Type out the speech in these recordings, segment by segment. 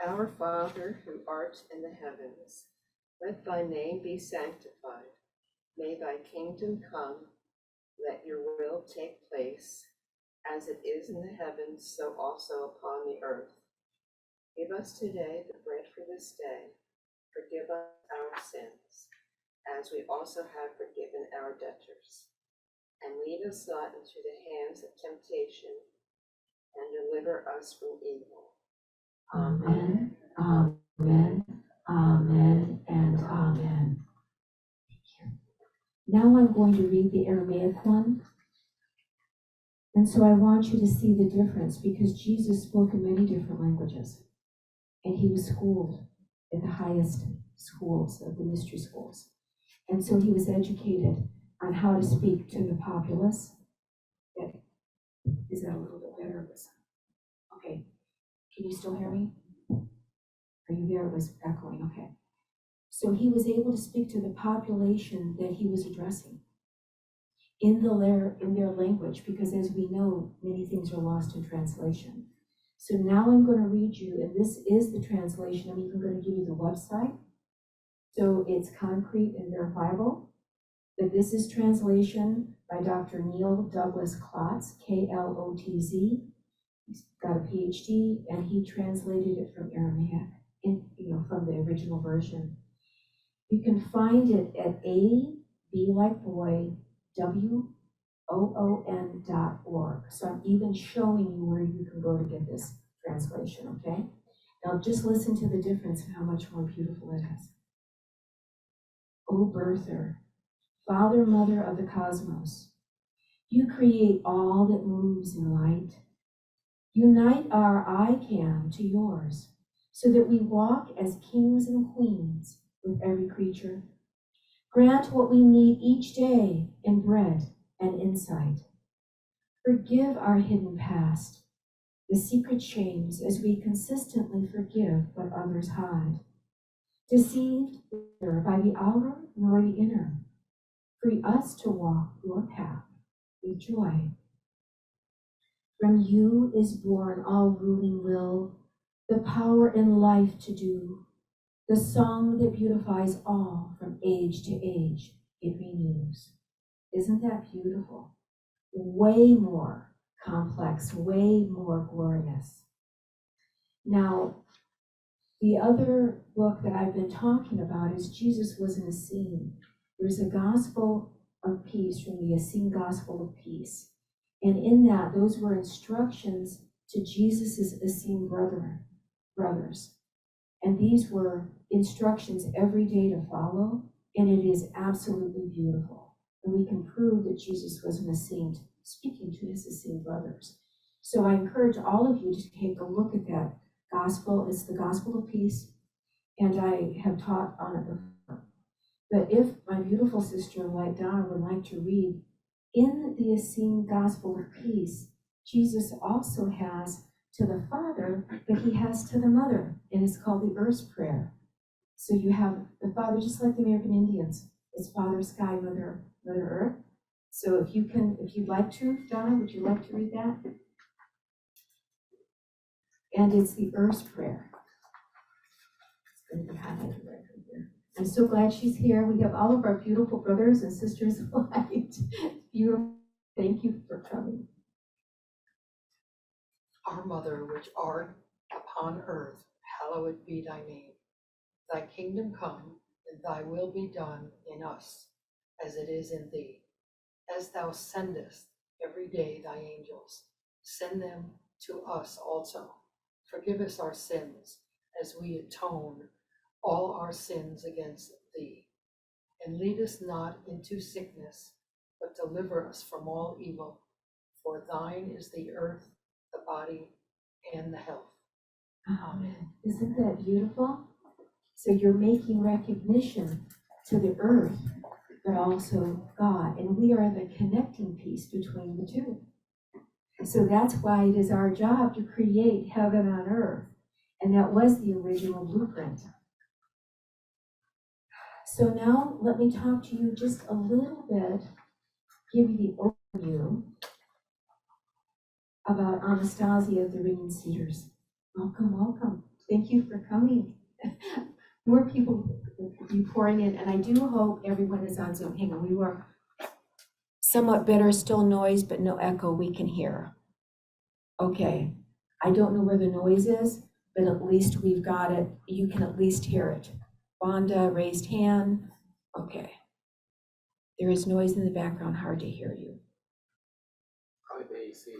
Our Father, who art in the heavens, let thy name be sanctified. May thy kingdom come. Let your will take place, as it is in the heavens, so also upon the earth. Give us today the bread for this day. Forgive us our sins, as we also have forgiven our debtors. And lead us not into the hands of temptation, and deliver us from evil. Amen, amen, amen, and amen. Now I'm going to read the Aramaic one. And so I want you to see the difference, because Jesus spoke in many different languages. And he was schooled in the highest schools of the mystery schools. And so he was educated on how to speak to the populace. Is that a little bit better? Okay. Can you still hear me? Are you there? It was echoing. Okay. So he was able to speak to the population that he was addressing in their language, because as we know, many things are lost in translation. So now I'm going to read you, and this is the translation. I'm even going to give you the website. So it's concrete and verifiable. But this is translation by Dr. Neil Douglas Klotz, Klotz. He's got a PhD, and he translated it from Aramaic, from the original version. You can find it at woon.org. So I'm even showing you where you can go to get this translation, okay? Now just listen to the difference and how much more beautiful it is. O birther, Father, Mother of the cosmos, you create all that moves in light. Unite our I can to yours, so that we walk as kings and queens with every creature. Grant what we need each day in bread and insight. Forgive our hidden past, the secret shames, as we consistently forgive what others hide. Deceived neither by the outer nor the inner, free us to walk your path with joy. From you is born all ruling will, the power and life to do, the song that beautifies all from age to age, it renews. Isn't that beautiful? Way more complex, way more glorious. Now, the other book that I've been talking about is Jesus Was an Essene. There's a gospel of peace from the Essene Gospel of Peace. And in that, those were instructions to Jesus's Essene brothers. And these were instructions every day to follow, and it is absolutely beautiful. And we can prove that Jesus was an Essene, speaking to his Essene brothers. So I encourage all of you to take a look at that gospel. It's the Gospel of Peace, and I have taught on it before. But if my beautiful sister, like Donna, would like to read, in the Essene Gospel of Peace, Jesus also has to the Father that he has to the Mother, and it's called the Earth's Prayer. So you have the Father, just like the American Indians. It's Father Sky, Mother Earth. So if you'd like to, Donna, would you like to read that? And it's the Earth's Prayer. It's going to be highlighted right from here. I'm so glad she's here. We have all of our beautiful brothers and sisters of light. Beautiful. Thank you for coming. Our Mother, which art upon earth, hallowed be thy name. Thy kingdom come, and thy will be done in us, as it is in thee. As thou sendest every day thy angels, send them to us also. Forgive us our sins, as we atone all our sins against thee. And lead us not into sickness, but deliver us from all evil. For thine is the earth, the body, and the health. Amen. Isn't that beautiful? So you're making recognition to the earth, but also God. And we are the connecting piece between the two. So that's why it is our job to create heaven on earth. And that was the original blueprint. So now let me talk to you just a little bit, give you the overview about Anastasia of the Ringing Cedars. Welcome, welcome. Thank you for coming. More people will be pouring in, and I do hope everyone is on Zoom. Hang on, we were somewhat better, still noise, but no echo, we can hear. Okay, I don't know where the noise is, but at least we've got it. You can at least hear it. Wanda, raised hand. Okay. There is noise in the background, hard to hear you. Probably the AC.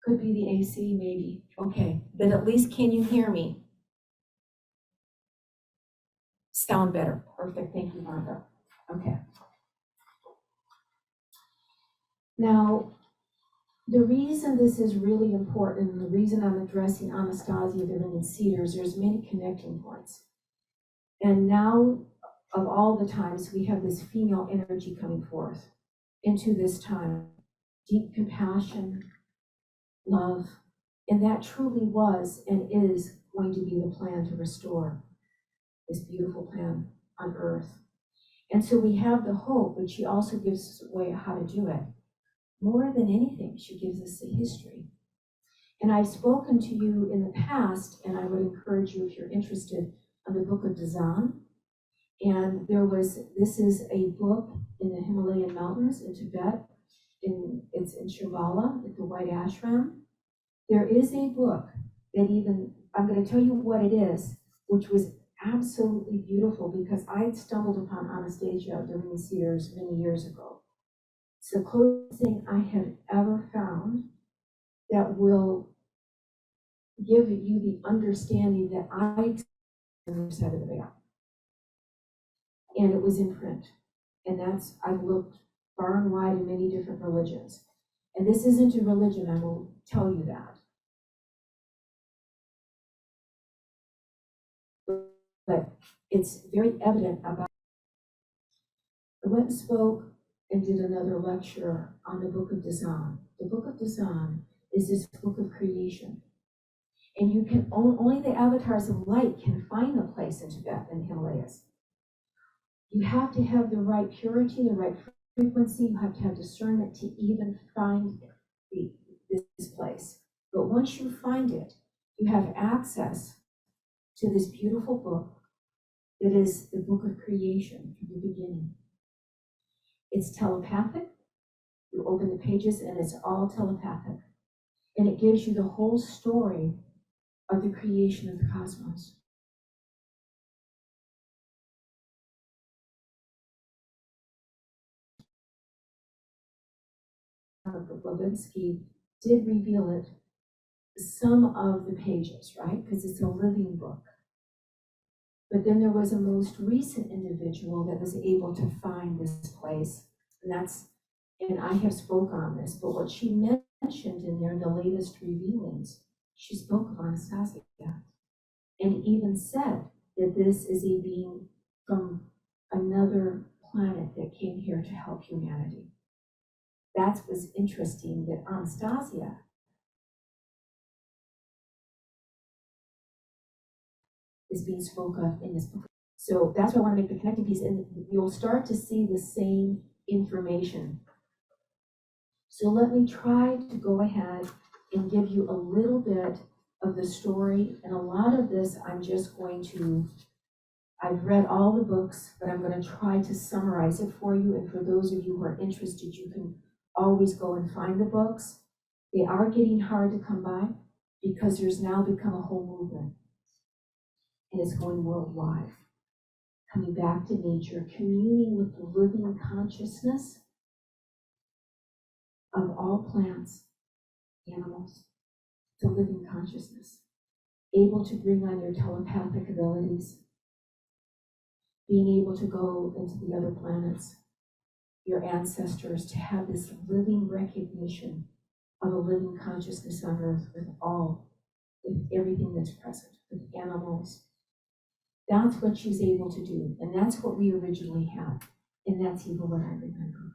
Could be the AC, maybe. Okay, but at least can you hear me? Sound better. Perfect. Thank you, Wanda. Okay. Now, the reason this is really important, and the reason I'm addressing Anastasia living in Cedars, there's many connecting points. And now, of all the times, we have this female energy coming forth into this time. Deep compassion, love, and that truly was and is going to be the plan to restore this beautiful plan on earth. And so we have the hope, but she also gives us a way how to do it. More than anything, she gives us the history. And I've spoken to you in the past, and I would encourage you, if you're interested, on the book of Dazan. And this is a book in the Himalayan mountains in Tibet. It's in Shambhala at the White Ashram. There is a book that I'm going to tell you what it is, which was absolutely beautiful because I had stumbled upon Anastasia living in Cedars many years ago. It's the closest thing I have ever found that will give you the understanding that I experienced on the other side of the veil. And it was in print. And I've looked far and wide in many different religions. And this isn't a religion, I will tell you that. But it's very evident about. I went and spoke and did another lecture on the book of Dazan. The book of Dazan is this book of creation. And you can only the avatars of light can find a place in Tibet and the Himalayas. You have to have the right purity, the right frequency, you have to have discernment to even find this place. But once you find it, you have access to this beautiful book that is the book of creation from the beginning. It's telepathic. You open the pages and it's all telepathic. And it gives you the whole story of the creation of the cosmos. Levinsky did reveal it, some of the pages, right? Because it's a living book. But then there was a most recent individual that was able to find this place. And I have spoke on this, but what she mentioned in there in the latest revealings, she spoke of Anastasia and even said that this is a being from another planet that came here to help humanity. That was interesting that Anastasia is being spoken of in this book. So that's why I want to make the connecting piece, and you'll start to see the same information. So let me try to go ahead and give you a little bit of the story, and a lot of this I've read all the books, but I'm going to try to summarize it for you, and for those of you who are interested, you can always go and find the books. They are getting hard to come by because there's now become a whole movement, and it's going worldwide. Coming back to nature, communing with the living consciousness of all plants, animals, the living consciousness, able to bring on your telepathic abilities, being able to go into the other planets, your ancestors, to have this living recognition of a living consciousness on earth with everything that's present, with animals. That's what she's able to do, and that's what we originally had, and that's even what I remember.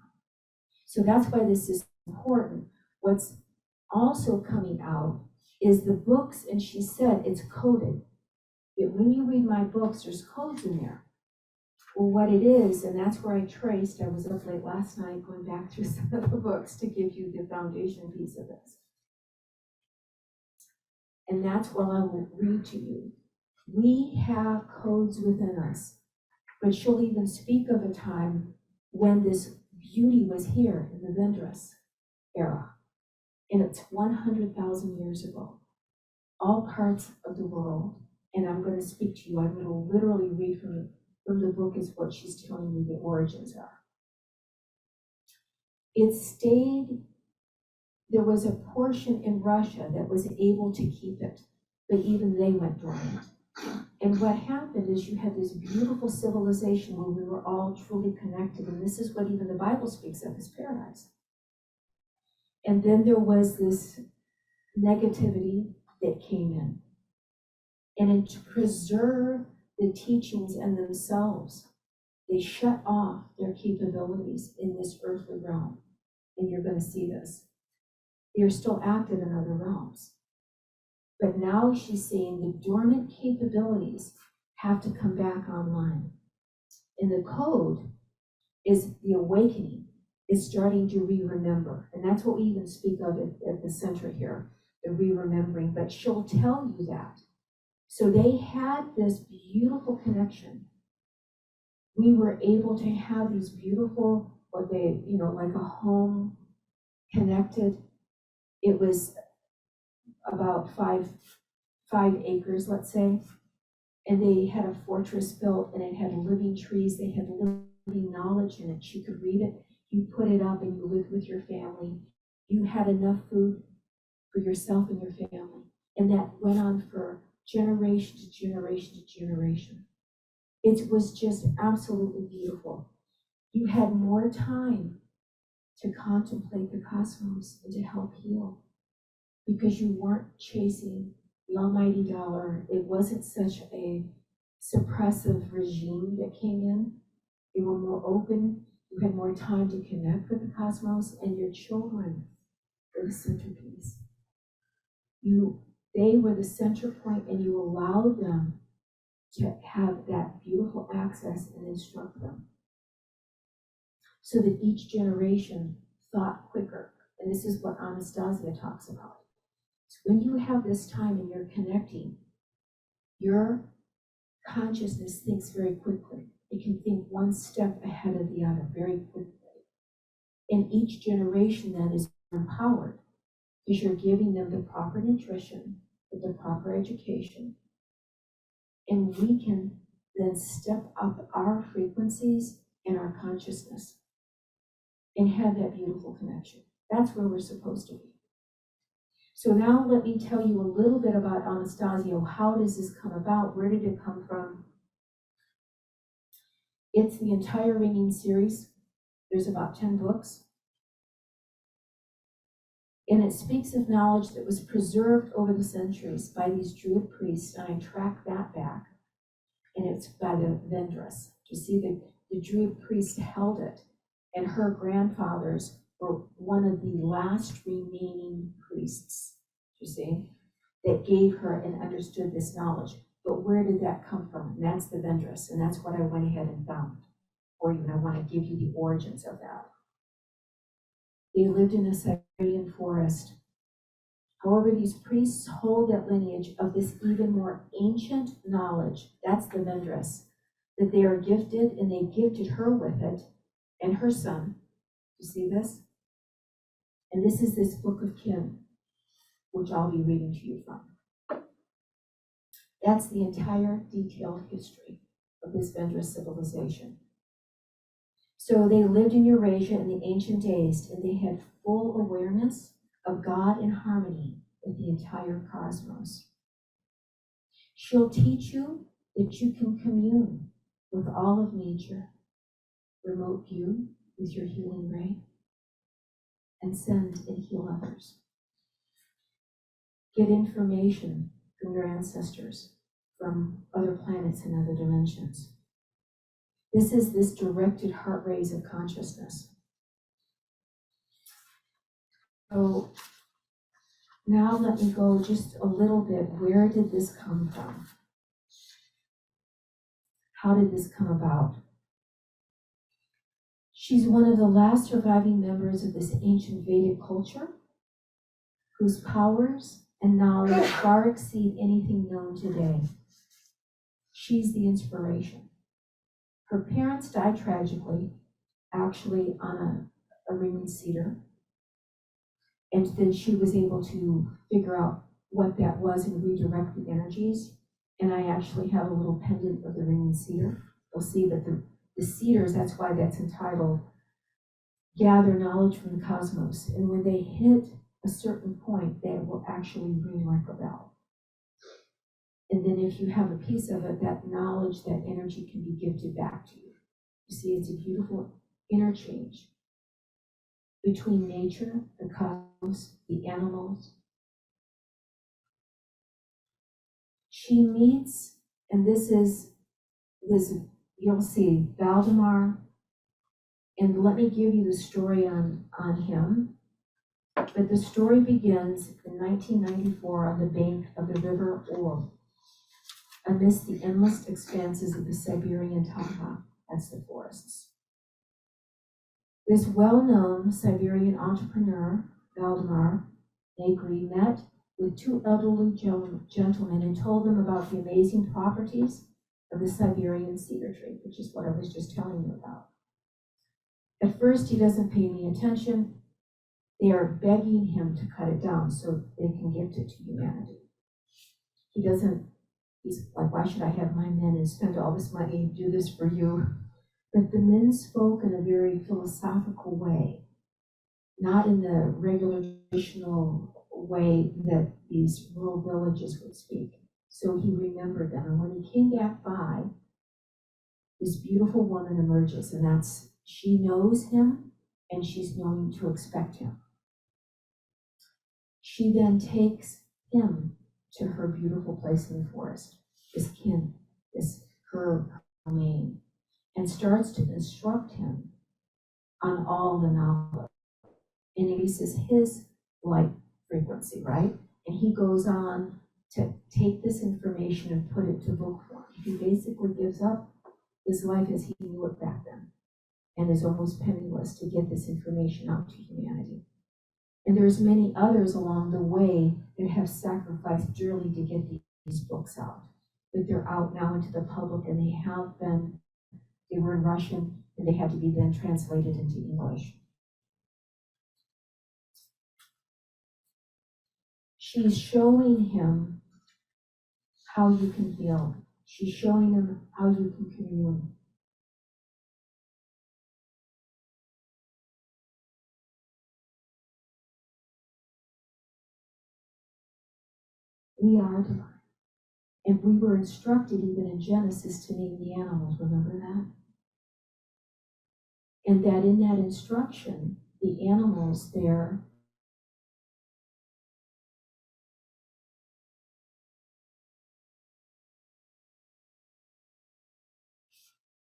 So that's why this is important. What's also coming out is the books, and she said it's coded. But when you read my books, there's codes in there. Well, what it is, and that's where I was up late last night going back through some of the books to give you the foundation piece of this. And that's what I will read to you. We have codes within us, but she'll even speak of a time when this beauty was here in the Vendress era. And it's 100,000 years ago. All parts of the world. And I'm going to speak to you. I'm going to literally read from the book is what she's telling you the origins are. It stayed, there was a portion in Russia that was able to keep it, but even they went dormant. And what happened is you had this beautiful civilization where we were all truly connected, and this is what even the Bible speaks of as paradise. And then there was this negativity that came in. And to preserve the teachings and themselves, they shut off their capabilities in this earthly realm. And you're going to see this. They're still active in other realms. But now she's saying the dormant capabilities have to come back online. And the code is the awakening, is starting to re-remember. And that's what we even speak of at the center here, the re-remembering. But she'll tell you that. So they had this beautiful connection. We were able to have these beautiful, what they, like a home connected. It was about five acres, let's say. And they had a fortress built, and it had living trees. They had living knowledge in it. You could read it. You put it up, and you lived with your family. You had enough food for yourself and your family. And that went on for generation to generation to generation. It was just absolutely beautiful. You had more time to contemplate the cosmos and to help heal because you weren't chasing the almighty dollar. It wasn't such a suppressive regime that came in. You were more open. You had more time to connect with the cosmos, and your children were the centerpiece. They were the center point, and you allowed them to have that beautiful access and instruct them so that each generation thought quicker. And this is what Anastasia talks about. So when you have this time and you're connecting, your consciousness thinks very quickly. It can think one step ahead of the other very quickly. And each generation then is empowered because you're giving them the proper nutrition, with the proper education. And we can then step up our frequencies and our consciousness and have that beautiful connection. That's where we're supposed to be. So now let me tell you a little bit about Anastasia. How does this come about? Where did it come from? It's the entire Ringing series. There's about 10 books. And it speaks of knowledge that was preserved over the centuries by these Druid priests, and I track that back. And it's by the Vendress. You see, the Druid priest held it, and her grandfathers were one of the last remaining priests, you see, that gave her and understood this knowledge. But where did that come from? And that's the Vendress, and that's what I went ahead and found. Or even I want to give you the origins of that. They lived in a Siberian forest. However, these priests hold that lineage of this even more ancient knowledge, that's the Vendress, that they are gifted, and they gifted her with it, and her son. You see this? And this is this Book of Kim, which I'll be reading to you from. That's the entire detailed history of this Vendress civilization. So they lived in Eurasia in the ancient days, and they had full awareness of God in harmony with the entire cosmos. She'll teach you that you can commune with all of nature, remote view with your healing ray, and send and heal others. Get information from your ancestors, from other planets and other dimensions. This is this directed heart rays of consciousness. So now let me go just a little bit. Where did this come from? How did this come about? She's one of the last surviving members of this ancient Vedic culture whose powers and knowledge far exceed anything known today. She's the inspiration. Her parents died tragically, actually on a ringing cedar. And then she was able to figure out what that was and redirect the energies. And I actually have a little pendant of the ringing cedar. You'll see that the cedars, that's why that's entitled Gather Knowledge from the Cosmos. And when they hit a certain point, they will actually ring like a bell. And then if you have a piece of it, that knowledge, that energy can be gifted back to you. You see, it's a beautiful interchange between nature, the cosmos, the animals. She meets, and this, you'll see Valdemar, and let me give you the story on him. But the story begins in 1994 on the bank of the River Or, amidst the endless expanses of the Siberian tundra. That's the forests. This well-known Siberian entrepreneur, Valdemar Negri, met with two elderly gentlemen and told them about the amazing properties of the Siberian cedar tree, which is what I was just telling you about. At first, he doesn't pay any attention. They are begging him to cut it down so they can gift it to humanity. He's like, why should I have my men and spend all this money and do this for you? But the men spoke in a very philosophical way, not in the regular traditional way that these rural villages would speak. So he remembered them. And when he came back by, this beautiful woman emerges, and she knows him and she's known to expect him. She then takes him to her beautiful place in the forest, this kin, her domain, and starts to instruct him on all the knowledge. And increases his light frequency, right? And he goes on to take this information and put it to book form. He basically gives up his life as he knew it back then and is almost penniless to get this information out to humanity. And there's many others along the way that have sacrificed dearly to get these books out. But they're out now into the public, and they were in Russian, and they had to be then translated into English. She's showing him how you can heal. She's showing him how you can commune. We are divine. And we were instructed even in Genesis to name the animals, remember that? And that in that instruction, the animals there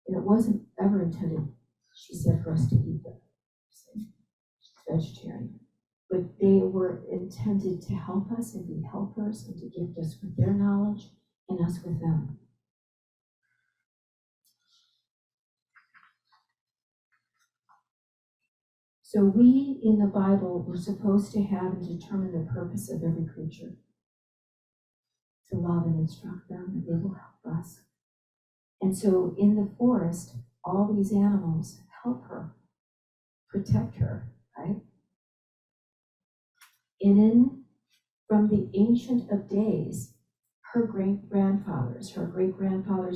and it wasn't ever intended, she said, for us to eat them. She's vegetarian. But they were intended to help us and be helpers and to gift us with their knowledge and us with them. So we in the Bible were supposed to have and determine the purpose of every creature. To love and instruct them, that they will help us. And so in the forest, all these animals help her, protect her, right? And from the Ancient of Days, her great-grandfathers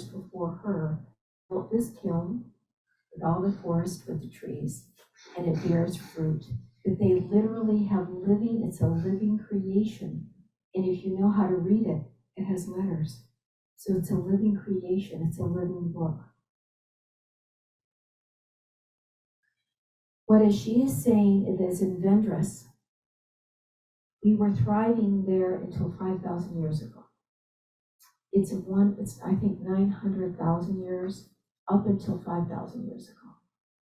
before her built this kiln with all the forest with the trees, and it bears fruit. That they literally have it's a living creation. And if you know how to read it, it has letters. So it's a living creation, it's a living book. What as she is saying, it is in Vendrus, we were thriving there until 5,000 years ago. It's I think 900,000 years up until 5,000 years ago.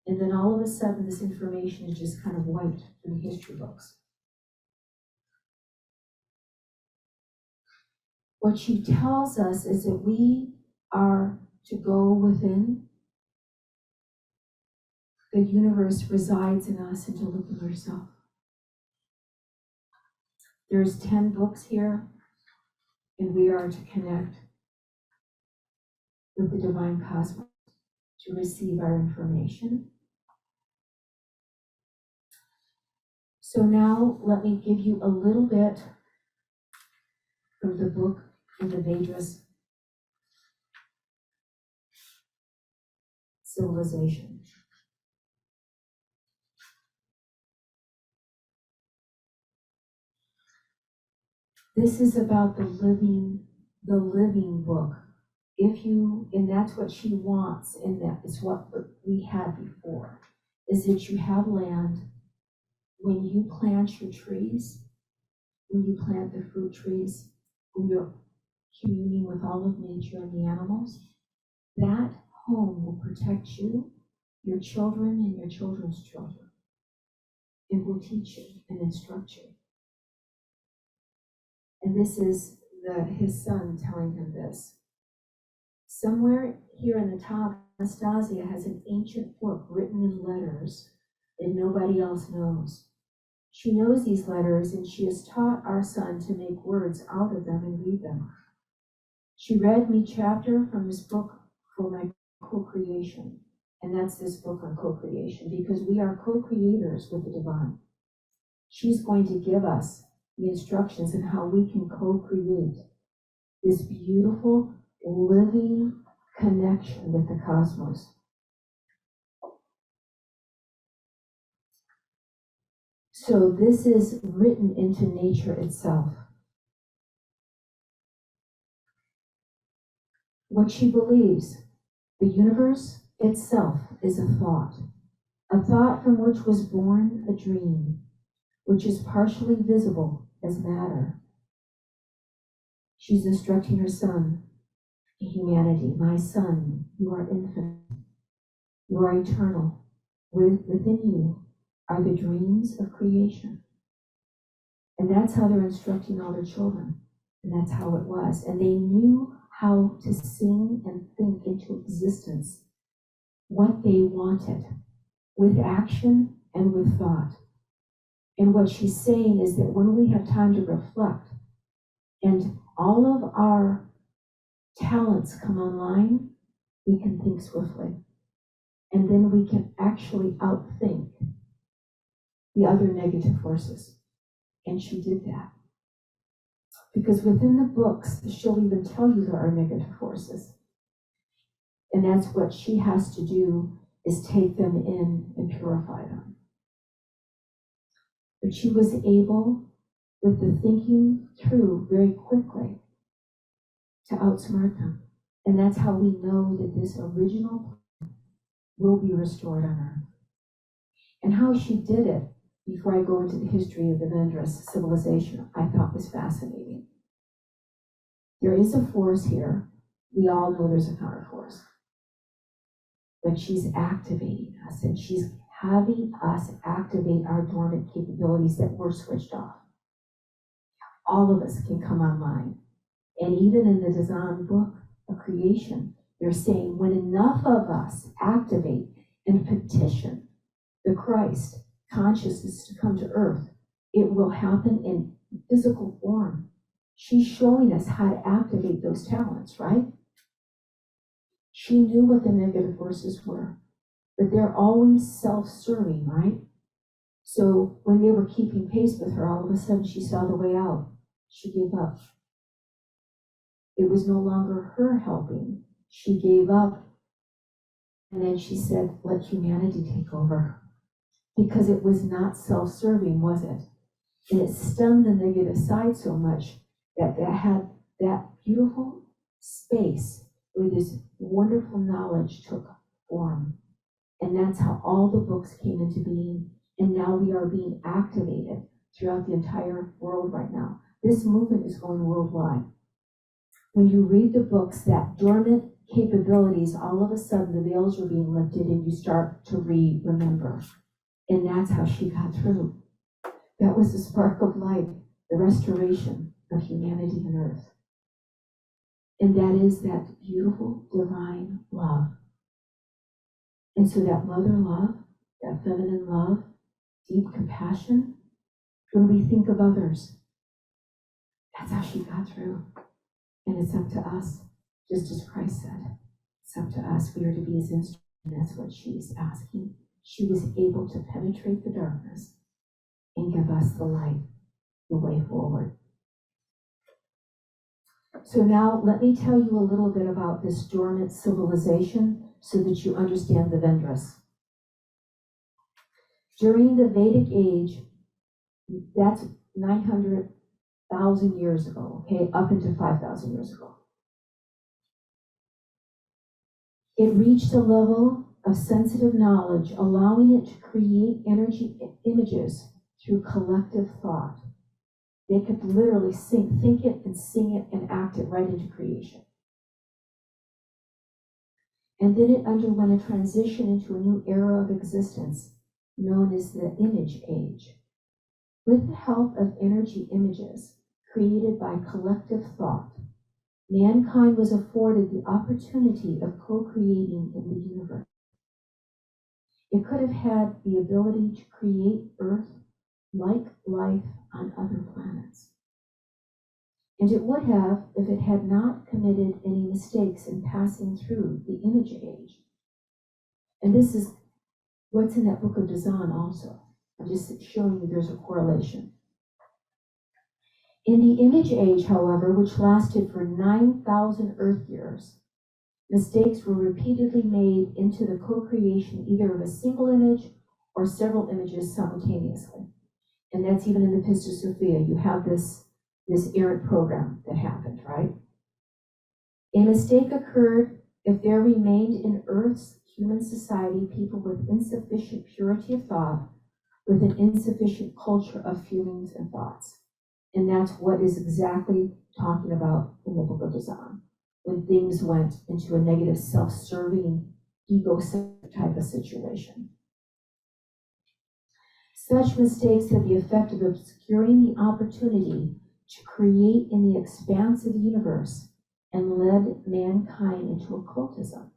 And then all of a sudden this information is just kind of wiped from the history books. What she tells us is that we are to go within. The universe resides in us, and to look in yourself. There's 10 books here, and we are to connect with the divine cosmos to receive our information. So now let me give you a little bit from the book in the Vedas civilization. This is about the living book. And that's what she wants, and that is what we had before, is that you have land. When you plant your trees, when you plant the fruit trees, when you're communing with all of nature and the animals, that home will protect you, your children, and your children's children. It will teach you and instruct you. And this is his son telling him this. Somewhere here in the top, Anastasia has an ancient book written in letters that nobody else knows. She knows these letters, and she has taught our son to make words out of them and read them. She read me chapter from this book for my co-creation, and that's this book on co-creation, because we are co-creators with the divine. She's going to give us the instructions on how we can co-create this beautiful, living connection with the cosmos. So this is written into nature itself. What she believes, the universe itself is a thought from which was born a dream, which is partially visible as matter. She's instructing her son, humanity, my son, you are infinite, you are eternal. Within you are the dreams of creation. And that's how they're instructing all their children. And that's how it was. And they knew how to sing and think into existence what they wanted, with action and with thought. And what she's saying is that when we have time to reflect and all of our talents come online, we can think swiftly. And then we can actually outthink the other negative forces. And she did that. Because within the books, she'll even tell you there are negative forces. And that's what she has to do, is take them in and purify them. But she was able, with the thinking through very quickly, to outsmart them. And that's how we know that this original plan will be restored on Earth. And how she did it, before I go into the history of the Vendras civilization, I thought was fascinating. There is a force here. We all know there's a counter force. But she's activating us, and she's having us activate our dormant capabilities that were switched off. All of us can come online. And even in the design book of creation, they're saying when enough of us activate and petition the Christ consciousness to come to earth, it will happen in physical form. She's showing us how to activate those talents, right? She knew what the negative forces were, but they're always self-serving, right? So when they were keeping pace with her, all of a sudden she saw the way out. She gave up. It was no longer her helping. She gave up. And then she said, let humanity take over. Because it was not self-serving, was it? And it stemmed the negative side so much that had that beautiful space where this wonderful knowledge took form. And that's how all the books came into being. And now we are being activated throughout the entire world right now. This movement is going worldwide. When you read the books, that dormant capabilities, all of a sudden the veils are being lifted and you start to remember. And that's how she got through. That was the spark of light, the restoration of humanity and earth. And that is that beautiful divine love. And so that mother love, that feminine love, deep compassion, when we think of others, That's how she got through. And it's up to us, just as Christ said. It's up to us. We are to be his instrument. That's what she's asking. She was able to penetrate the darkness and give us the light, the way forward. So now let me tell you a little bit about this dormant civilization so that you understand the Vendras. During the Vedic age, that's 900,000 years ago, okay, up into 5,000 years ago. It reached a level of sensitive knowledge, allowing it to create energy images through collective thought. They could literally think it and sing it and act it right into creation. And then it underwent a transition into a new era of existence known as the image age. With the help of energy images created by collective thought, mankind was afforded the opportunity of co-creating in the universe. It could have had the ability to create Earth-like life on other planets. And it would have if it had not committed any mistakes in passing through the image age. And this is what's in that book of Dazan also. I'm just showing you there's a correlation. In the image age, however, which lasted for 9,000 Earth years, mistakes were repeatedly made into the co-creation either of a single image or several images simultaneously. And that's even in the Pistis Sophia. You have this errant program that happened, right? A mistake occurred if there remained in Earth's human society people with insufficient purity of thought, with an insufficient culture of feelings and thoughts. And that's what is exactly talking about in the book of Dazan, when things went into a negative, self-serving, ego-centered type of situation. Such mistakes had the effect of obscuring the opportunity to create in the expanse of the universe and led mankind into occultism.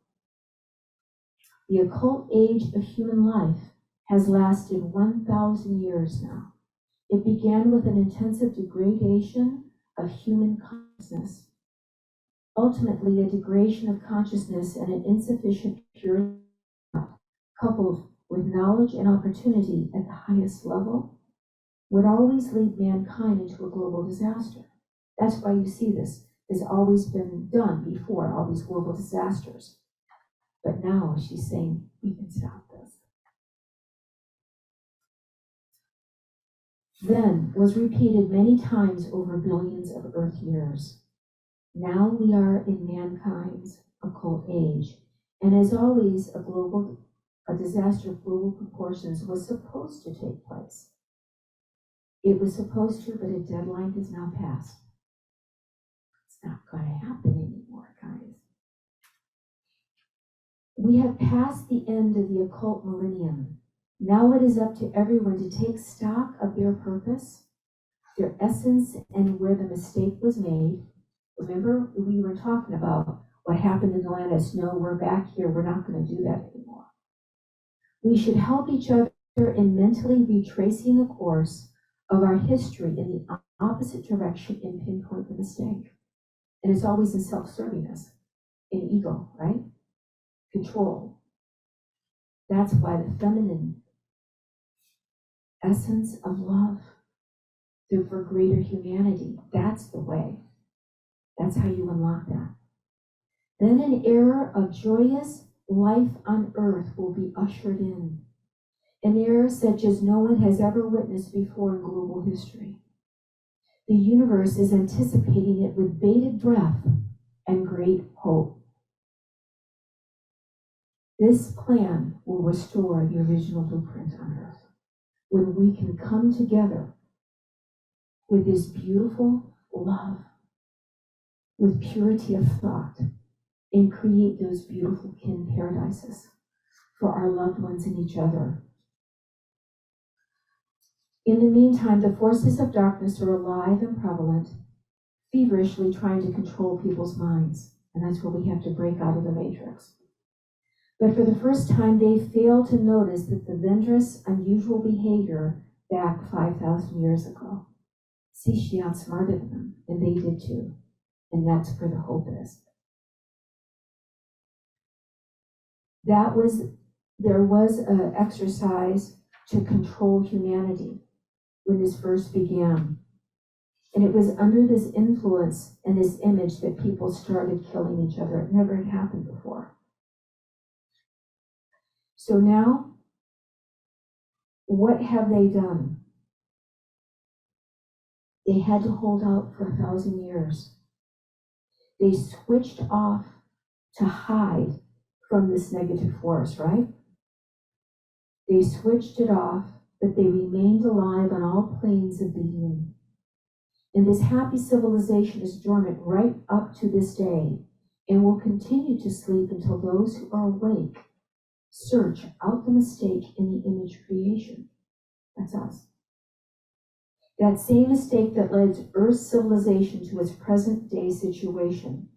The occult age of human life has lasted 1,000 years now. It began with an intensive degradation of human consciousness, ultimately a degradation of consciousness and an insufficient purity, coupled with knowledge and opportunity at the highest level, would always lead mankind into a global disaster. That's why you see this has always been done before, all these global disasters. But now she's saying, we can stop this. Then was repeated many times over billions of Earth years. Now we are in mankind's occult age, and as always, a disaster of global proportions was supposed to take place. It was supposed to, but a deadline has now passed. It's not going to happen anymore, guys. We have passed the end of the occult millennium. Now it is up to everyone to take stock of their purpose, their essence, and where the mistake was made. Remember, we were talking about what happened in the land of snow. We're back here. We're not going to do that anymore. We should help each other in mentally retracing the course of our history in the opposite direction and pinpoint the mistake. And it's always in self-servingness, in ego, right? Control. That's why the feminine essence of love, for greater humanity, that's the way. That's how you unlock that. Then an era of joyous life on earth will be ushered in. An era such as no one has ever witnessed before in global history. The universe is anticipating it with bated breath and great hope. This plan will restore the original blueprint on earth. When we can come together with this beautiful love, with purity of thought, and create those beautiful kin paradises for our loved ones and each other. In the meantime, the forces of darkness are alive and prevalent, feverishly trying to control people's minds. And that's where we have to break out of the matrix. But for the first time, they fail to notice that the Vendras' unusual behavior back 5,000 years ago. See, she outsmarted them, and they did too. And that's where the hope is. There was an exercise to control humanity when this first began. And it was under this influence and this image that people started killing each other. It never had happened before. So now, what have they done? They had to hold out for 1,000 years. They switched off to hide from this negative force, right? They switched it off, but they remained alive on all planes of being. And this happy civilization is dormant right up to this day and will continue to sleep until those who are awake search out the mistake in the image creation. That's us. That same mistake that led Earth's civilization to its present day situation.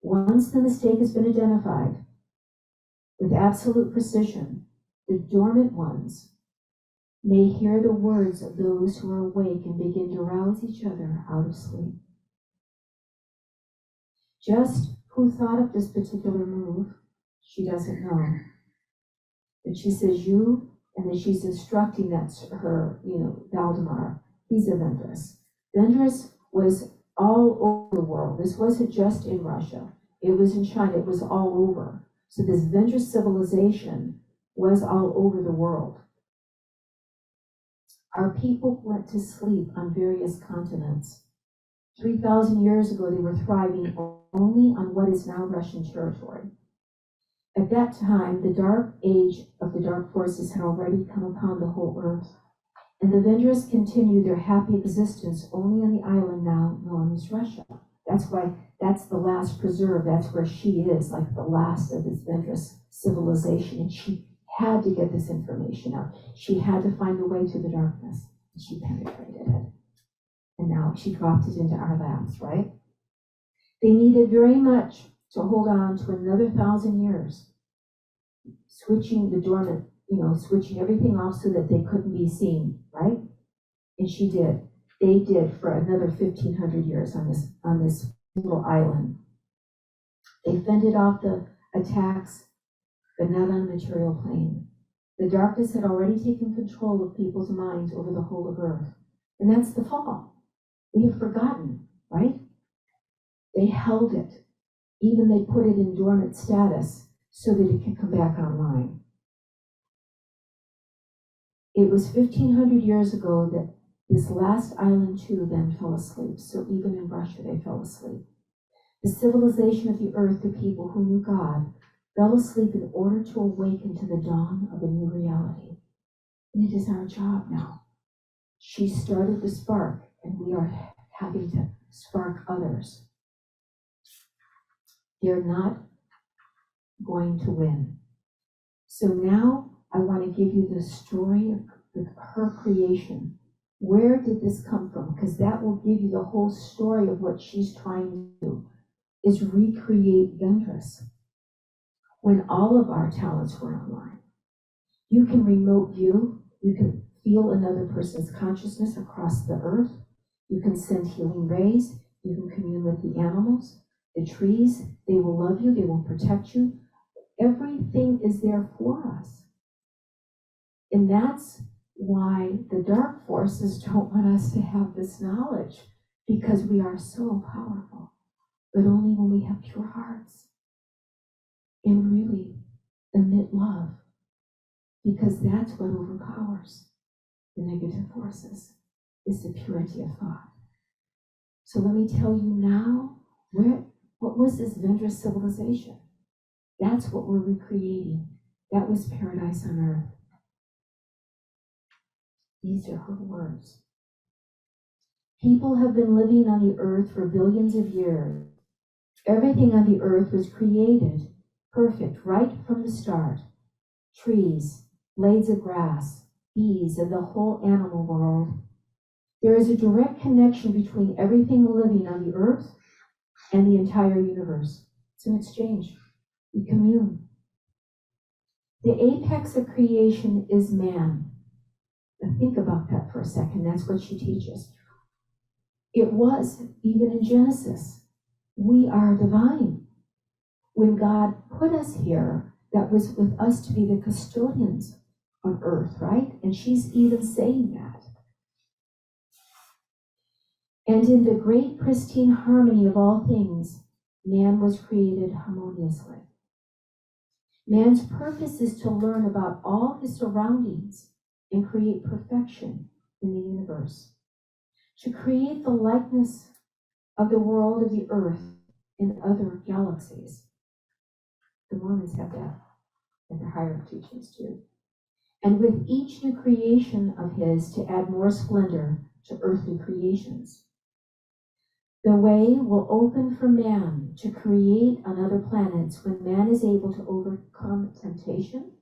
Once the mistake has been identified with absolute precision, the dormant ones may hear the words of those who are awake and begin to rouse each other out of sleep. Just who thought of this particular move, she doesn't know. But she says you, and then she's instructing that her, Valdemar, he's a Vendrus. Vendrus was all over the world. This wasn't just in Russia. It was in China. It was all over. So this Vendrus civilization was all over the world. Our people went to sleep on various continents. 3,000 years ago, they were thriving only on what is now Russian territory. At that time, the dark age of the dark forces had already come upon the whole earth, and the Vendrus continued their happy existence only on the island now known as Russia. That's why that's the last preserve. That's where she is, like the last of this Vendrus civilization, and she had to get this information out. She had to find a way to the darkness, and she penetrated it. And now she dropped it into our laps, right? They needed very much to hold on to another 1,000 years, switching the dormant, switching everything off so that they couldn't be seen, right? And she did. They did for another 1,500 years on this little island. They fended off the attacks, but not on a material plane. The darkness had already taken control of people's minds over the whole of Earth. And that's the fall. We have forgotten, right? They held it. Even they put it in dormant status so that it could come back online. It was 1,500 years ago that this last island too then fell asleep. So even in Russia, they fell asleep. The civilization of the earth, the people who knew God, fell asleep in order to awaken to the dawn of a new reality. And it is our job now. She started the spark, and we are having to spark others. They're not going to win. So now I want to give you the story of her creation. Where did this come from? Because that will give you the whole story of what she's trying to do, is recreate Vendrus. When all of our talents were online, you can remote view, you can feel another person's consciousness across the earth, you can send healing rays, you can commune with the animals, the trees, they will love you, they will protect you. Everything is there for us. And that's why the dark forces don't want us to have this knowledge, because we are so powerful, but only when we have pure hearts and really emit love, because that's what overpowers the negative forces, is the purity of thought. So let me tell you now, what was this Vendrus civilization? That's what we're recreating. That was paradise on earth. These are her words. People have been living on the earth for billions of years. Everything on the earth was created perfect right from the start. Trees, blades of grass, bees, and the whole animal world. There is a direct connection between everything living on the earth and the entire universe. It's an exchange. We commune. The apex of creation is man. Now think about that for a second. That's what she teaches. It was, even in Genesis, we are divine. When God put us here, that was with us to be the custodians on earth, right? And she's even saying that. And in the great pristine harmony of all things, man was created harmoniously. Man's purpose is to learn about all his surroundings and create perfection in the universe. To create the likeness of the world of the earth and other galaxies. The Mormons have that in their higher teachings too. And with each new creation of his to add more splendor to earthly creations. The way will open for man to create on other planets when man is able to overcome temptation,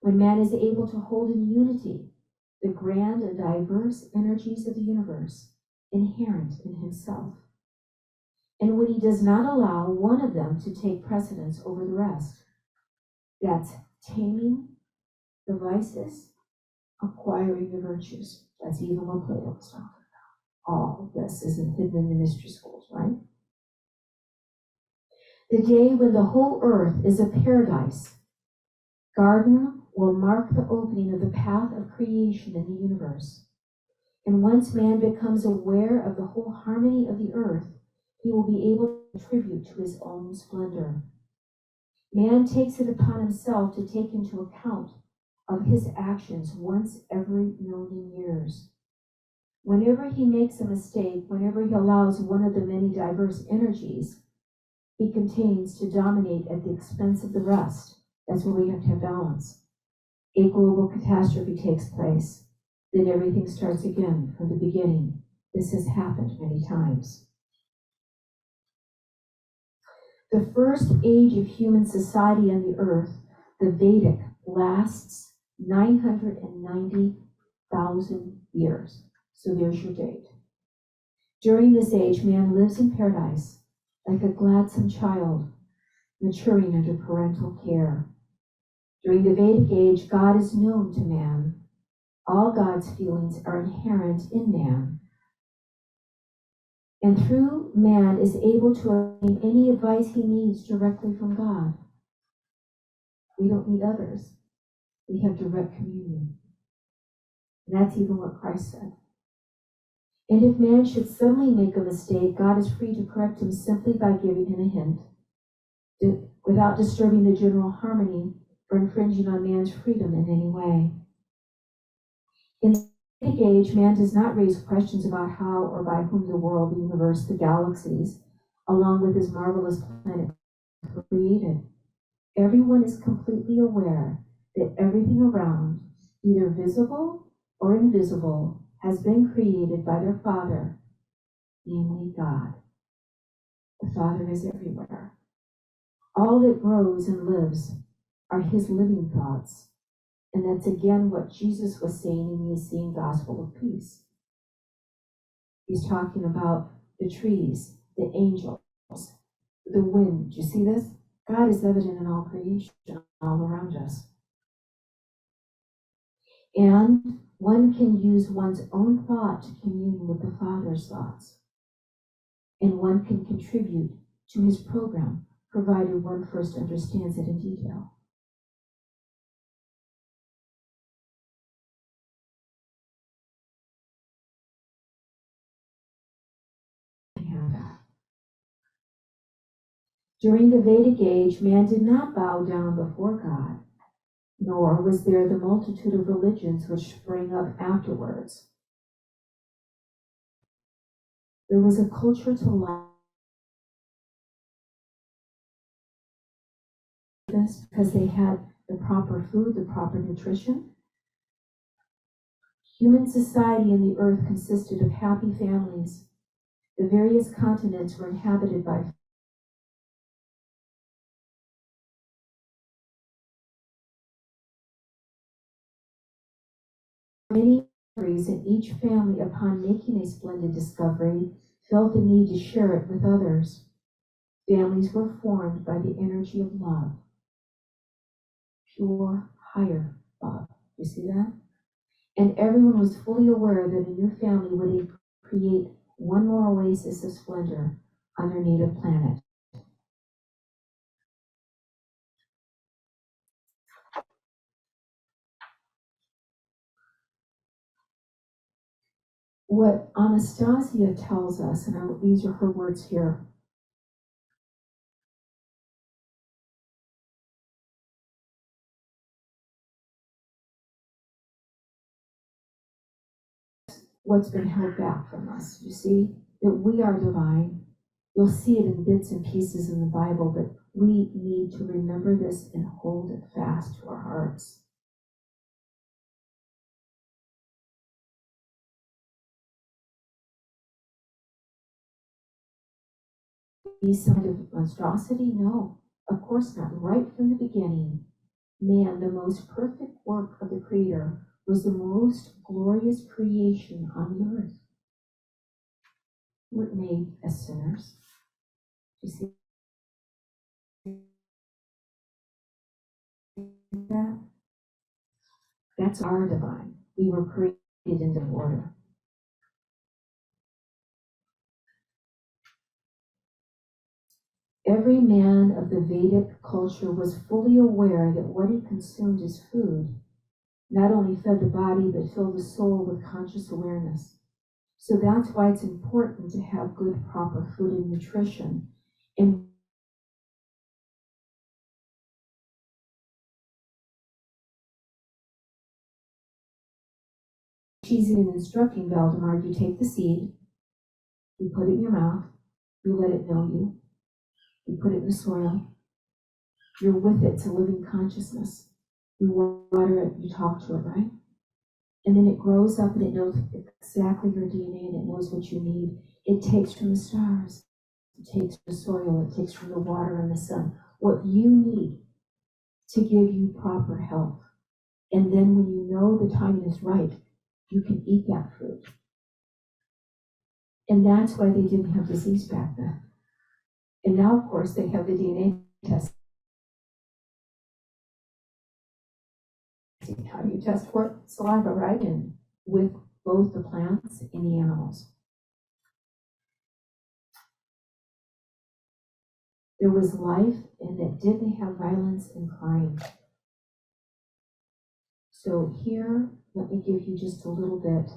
when man is able to hold in unity the grand and diverse energies of the universe inherent in himself, and when he does not allow one of them to take precedence over the rest. That's taming the vices, acquiring the virtues. That's even what Plato was talking about. All this isn't hidden in the mystery schools, right? The day when the whole earth is a paradise, garden will mark the opening of the path of creation in the universe. And once man becomes aware of the whole harmony of the earth, he will be able to contribute to his own splendor. Man takes it upon himself to take into account of his actions once every million years. Whenever he makes a mistake, whenever he allows one of the many diverse energies he contains to dominate at the expense of the rest, that's where we have to have balance. A global catastrophe takes place, then everything starts again from the beginning. This has happened many times. The first age of human society on the earth, the Vedic, lasts 990,000 years. So there's your date. During this age, man lives in paradise like a gladsome child, maturing under parental care. During the Vedic age, God is known to man. All God's feelings are inherent in man. And through man is able to obtain any advice he needs directly from God. We don't need others. We have direct communion. And that's even what Christ said. And if man should suddenly make a mistake, God is free to correct him simply by giving him a hint, without disturbing the general harmony or infringing on man's freedom in any way. In the Vedic age, man does not raise questions about how or by whom the world, the universe, the galaxies, along with his marvelous planet, were created. Everyone is completely aware that everything around, either visible or invisible, has been created by their Father, namely God. The Father is everywhere. All that grows and lives are his living thoughts. And that's again what Jesus was saying in the Essene Gospel of Peace. He's talking about the trees, the angels, the wind. Do you see this? God is evident in all creation, all around us. And one can use one's own thought to commune with the Father's thoughts. And one can contribute to his program, provided one first understands it in detail. During the Vedic age, man did not bow down before God, nor was there the multitude of religions which sprang up afterwards. There was a culture to life because they had the proper food, the proper nutrition. Human society in the earth consisted of happy families. The various continents were inhabited by many discoveries, and each family, upon making a splendid discovery, felt the need to share it with others. Families were formed by the energy of love, pure, higher love. You see that? And everyone was fully aware that a new family would create one one more oasis of splendor on their native planet. What Anastasia tells us, and these are her words here, what's been held back from us. You see, that we are divine. You'll see it in bits and pieces in the Bible, but we need to remember this and hold it fast to our hearts. Be sign of monstrosity? No, of course not. Right from the beginning, man, the most perfect work of the Creator, was the most glorious creation on the earth. We're made as sinners. You see that? That's our divine. We were created into order. Every man of the Vedic culture was fully aware that what he consumed as food not only fed the body, but filled the soul with conscious awareness. So that's why it's important to have good, proper food and nutrition. And she's even instructing Valdemar, you take the seed, you put it in your mouth, you let it know you put it in the soil, you're with it, it's a living consciousness. You water it, you talk to it, right? And then it grows up and it knows exactly your DNA and it knows what you need. It takes from the stars, it takes from the soil, it takes from the water and the sun, what you need to give you proper health. And then when you know the timing is right, you can eat that fruit. And that's why they didn't have disease back then. And now, of course, they have the DNA test. How do you test for it? Saliva, right? And with both the plants and the animals. There was life, and it didn't have violence and crime. So here, let me give you just a little bit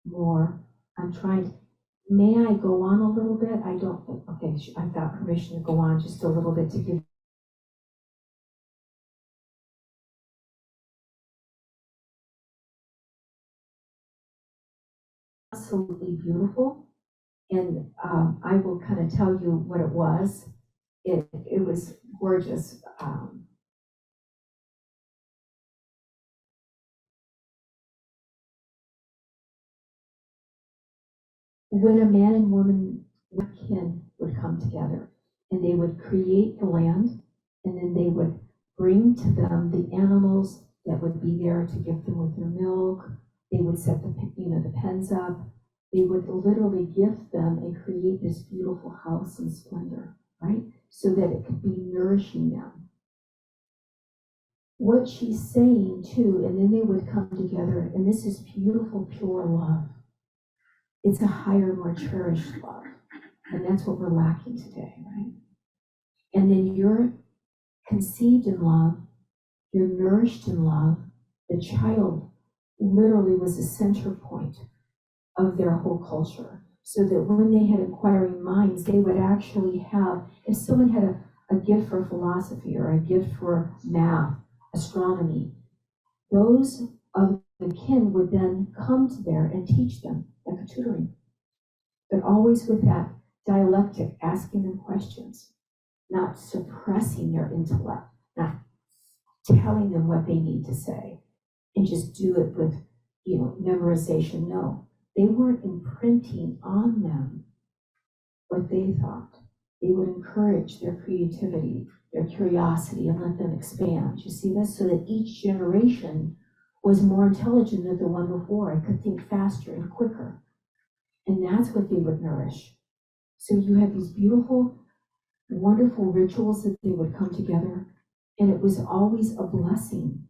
more. May I go on a little bit? I don't, okay, I've got permission to go on just a little bit to give. Absolutely beautiful. And I will kind of tell you what it was. It was gorgeous. When a man and woman, kin, would come together, and they would create the land, and then they would bring to them the animals that would be there to give them with their milk. They would set the pens up. They would literally gift them and create this beautiful house in splendor, right? So that it could be nourishing them. What she's saying too, and then they would come together, and this is beautiful, pure love. It's a higher, more cherished love. And that's what we're lacking today, right? And then you're conceived in love, you're nourished in love. The child literally was the center point of their whole culture. So that when they had inquiring minds, they would actually have, if someone had a gift for philosophy or a gift for math, astronomy, those of the kin would then come to there and teach them, like a tutoring. But always with that dialectic, asking them questions, not suppressing their intellect, not telling them what they need to say, and just do it with, memorization. No, they weren't imprinting on them what they thought. They would encourage their creativity, their curiosity, and let them expand. You see this? So that each generation was more intelligent than the one before. I could think faster and quicker. And that's what they would nourish. So you have these beautiful, wonderful rituals that they would come together, and it was always a blessing.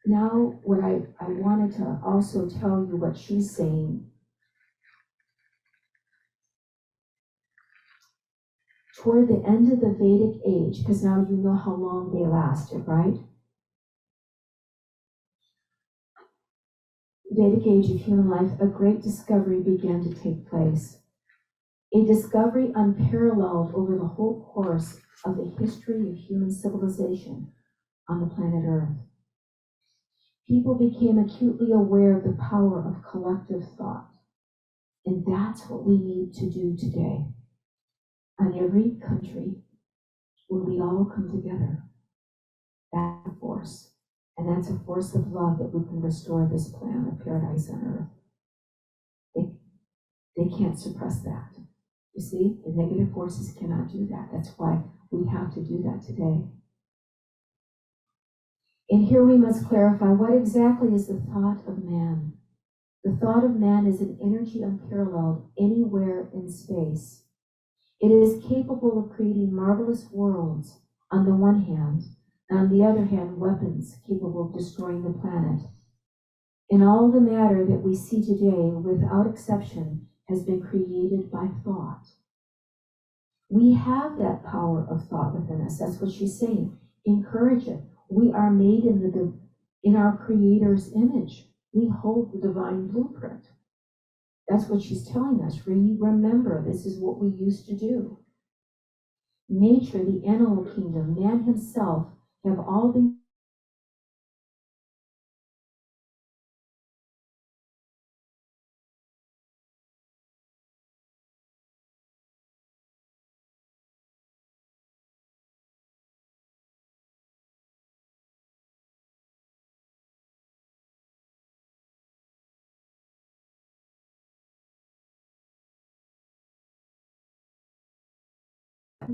now what I wanted to also tell you what she's saying. Toward the end of the Vedic age, because now you know how long they lasted, right? Vedic age of human life, a great discovery began to take place. A discovery unparalleled over the whole course of the history of human civilization on the planet Earth. People became acutely aware of the power of collective thought. And that's what we need to do today. On every country, when we all come together, that's a force. And that's a force of love that we can restore this plan of paradise on earth. They can't suppress that. You see, the negative forces cannot do that. That's why we have to do that today. And here we must clarify what exactly is the thought of man. The thought of man is an energy unparalleled anywhere in space. It is capable of creating marvelous worlds on the one hand, and on the other hand, weapons capable of destroying the planet. And all the matter that we see today, without exception, has been created by thought. We have that power of thought within us. That's what she's saying. Encourage it. We are made in our Creator's image. We hold the divine blueprint. That's what she's telling us. Remember, this is what we used to do. Nature, the animal kingdom, man himself have all been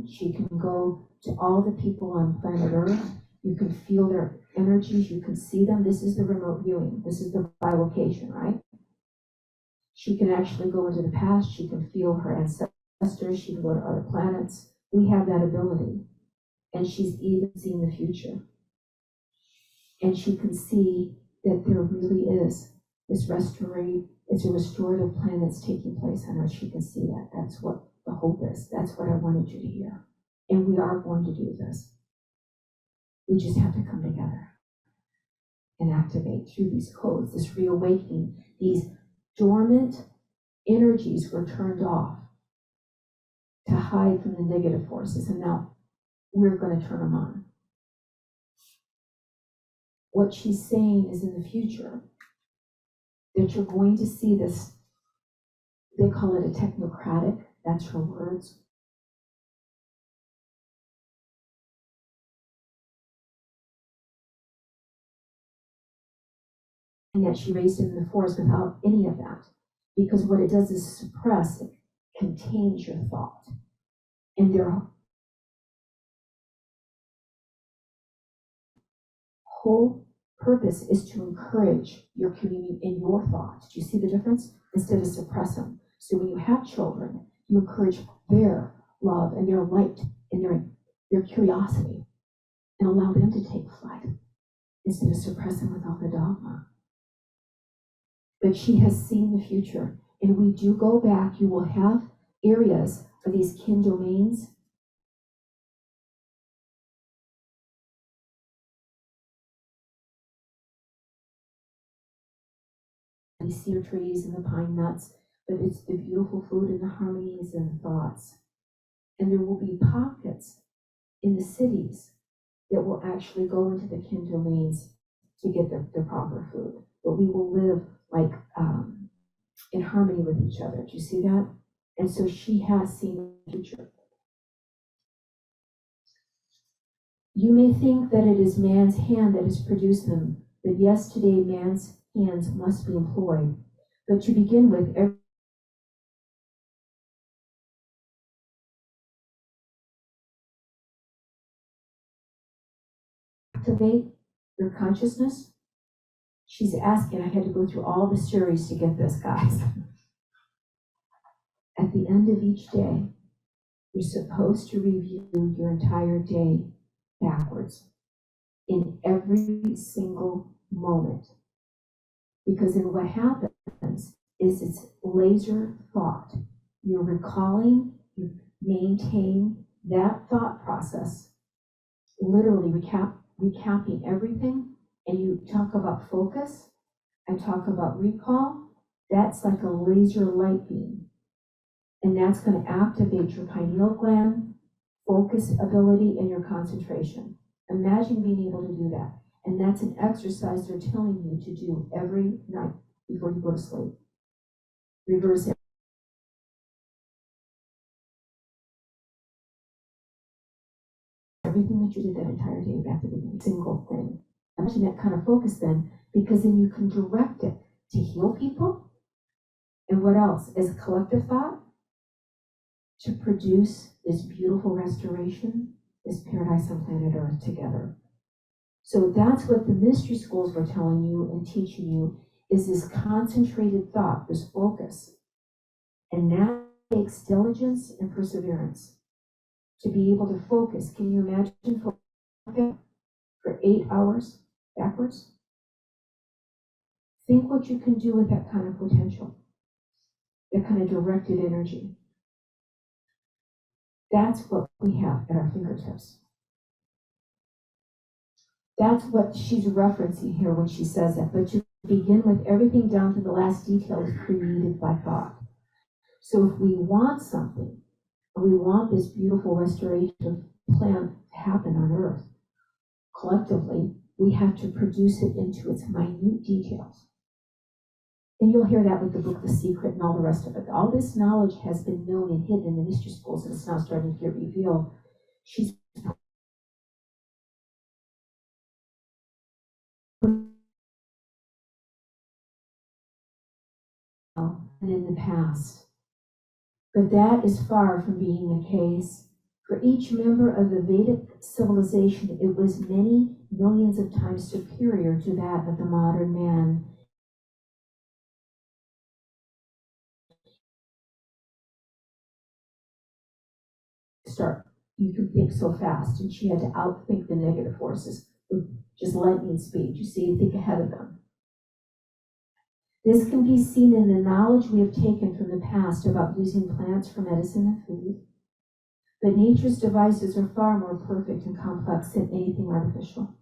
she can go to all the people on planet Earth. You can feel their energies. You can see them. This is the remote viewing. This is the bilocation, right? She can actually go into the past. She can feel her ancestors. She can go to other planets. We have that ability. And she's even seen the future. And she can see that there really is this it's a restorative plan that's taking place on Earth. She can see that. That's what the hope is. That's what I wanted you to hear. And we are going to do this. We just have to come together and activate through these codes, this reawakening. These dormant energies were turned off to hide from the negative forces, and now we're going to turn them on. What she's saying is in the future that you're going to see this, they call it a technocratic, that's her words. And yet she raised him in the forest without any of that. Because what it does is suppress, it contains your thought. And their whole purpose is to encourage your community in your thoughts. Do you see the difference? Instead of suppress them. So when you have children, you encourage their love and their light and their curiosity and allow them to take flight instead of suppress them with all the dogma. But she has seen the future, and we do go back. You will have areas of these kin domains. The cedar trees and the pine nuts, but it's the beautiful food and the harmonies and the thoughts. And there will be pockets in the cities that will actually go into the kin domains to get the proper food. But we will live like in harmony with each other. Do you see that? And so she has seen the future. You may think that it is man's hand that has produced them, but yes, today man's hands must be employed. But to begin with, activate your consciousness. She's asking, I had to go through all the series to get this, guys. At the end of each day, you're supposed to review your entire day backwards in every single moment. Because then what happens is it's laser thought. You're recalling, you maintain that thought process, literally recapping everything, and you talk about focus, I talk about recall. That's like a laser light beam. And that's going to activate your pineal gland, focus ability, and your concentration. Imagine being able to do that. And that's an exercise they're telling you to do every night before you go to sleep. Reverse it. Everything that you did that entire day back to the beginning, single thing. Imagine that kind of focus then, because then you can direct it to heal people. And what else? As a collective thought, to produce this beautiful restoration, this paradise on planet Earth together. So that's what the mystery schools were telling you and teaching you, is this concentrated thought, this focus. And that takes diligence and perseverance to be able to focus. Can you imagine focusing for 8 hours backwards? Think what you can do with that kind of potential, that kind of directed energy. That's what we have at our fingertips. That's what she's referencing here when she says that. But to begin with, everything down to the last detail is created by thought. So if we want something, and we want this beautiful restoration plan to happen on Earth, collectively, we have to produce it into its minute details. And you'll hear that with the book The Secret and all the rest of it. All this knowledge has been known and hidden in the mystery schools, and it's now starting to get revealed. She's and in the past. But that is far from being the case. For each member of the Vedic civilization, it was many millions of times superior to that of the modern man. You can think so fast, and she had to outthink the negative forces with just lightning speed. You see, think ahead of them. This can be seen in the knowledge we have taken from the past about using plants for medicine and food. But nature's devices are far more perfect and complex than anything artificial.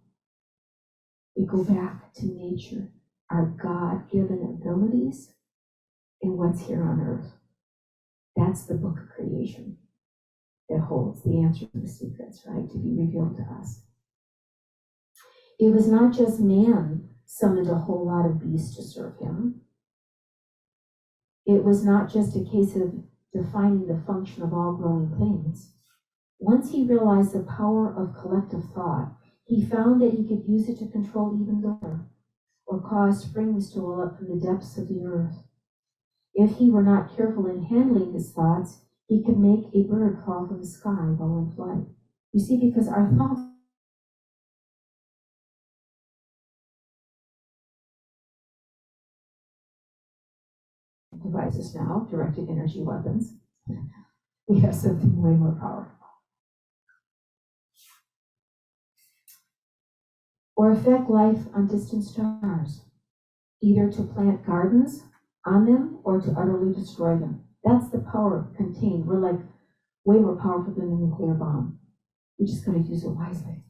We go back to nature, our God-given abilities, and what's here on earth. That's the book of creation that holds the answer to the secrets, right, to be revealed to us. It was not just man summoned a whole lot of beasts to serve him. It was not just a case of defining the function of all growing things. Once he realized the power of collective thought, he found that he could use it to control even the weather, or cause springs to well up from the depths of the earth. If he were not careful in handling his thoughts, he could make a bird fall from the sky while in flight. You see, because our thoughts devices now, directed energy weapons, we have something way more powerful. Or affect life on distant stars, either to plant gardens on them or to utterly destroy them. That's the power contained. We're like way more powerful than a nuclear bomb. We just got to use it wisely.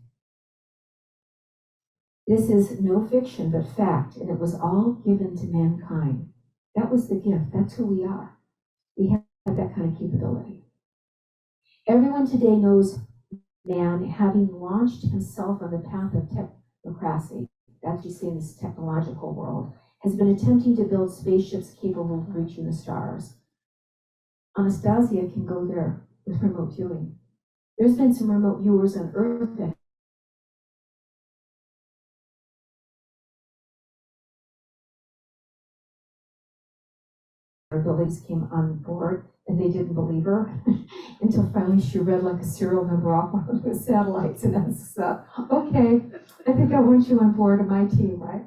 This is no fiction, but fact, and it was all given to mankind. That was the gift. That's who we are. We have that kind of capability. Everyone today knows man, having launched himself on the path of technocracy, that's what you see in this technological world, has been attempting to build spaceships capable of reaching the stars. Anastasia can go there with remote viewing. There's been some remote viewers on Earth that her abilities came on board, and they didn't believe her until finally she read like a serial number off one of the satellites, and that's okay, I think I want you on board of my team, right?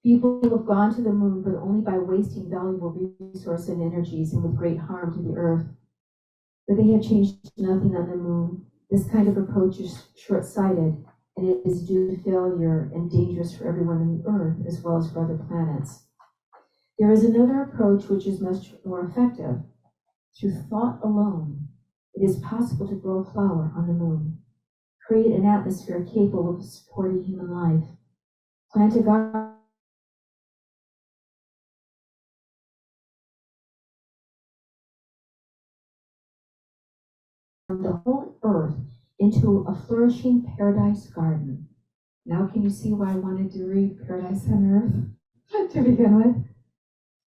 People have gone to the moon, but only by wasting valuable resources and energies and with great harm to the earth. But they have changed nothing on the moon. This kind of approach is short-sighted and it is due to failure and dangerous for everyone on the earth as well as for other planets. There is another approach which is much more effective. Through thought alone, it is possible to grow a flower on the moon, create an atmosphere capable of supporting human life, plant a garden the whole earth into a flourishing paradise garden. Now can you see why I wanted to read Paradise on Earth to begin with?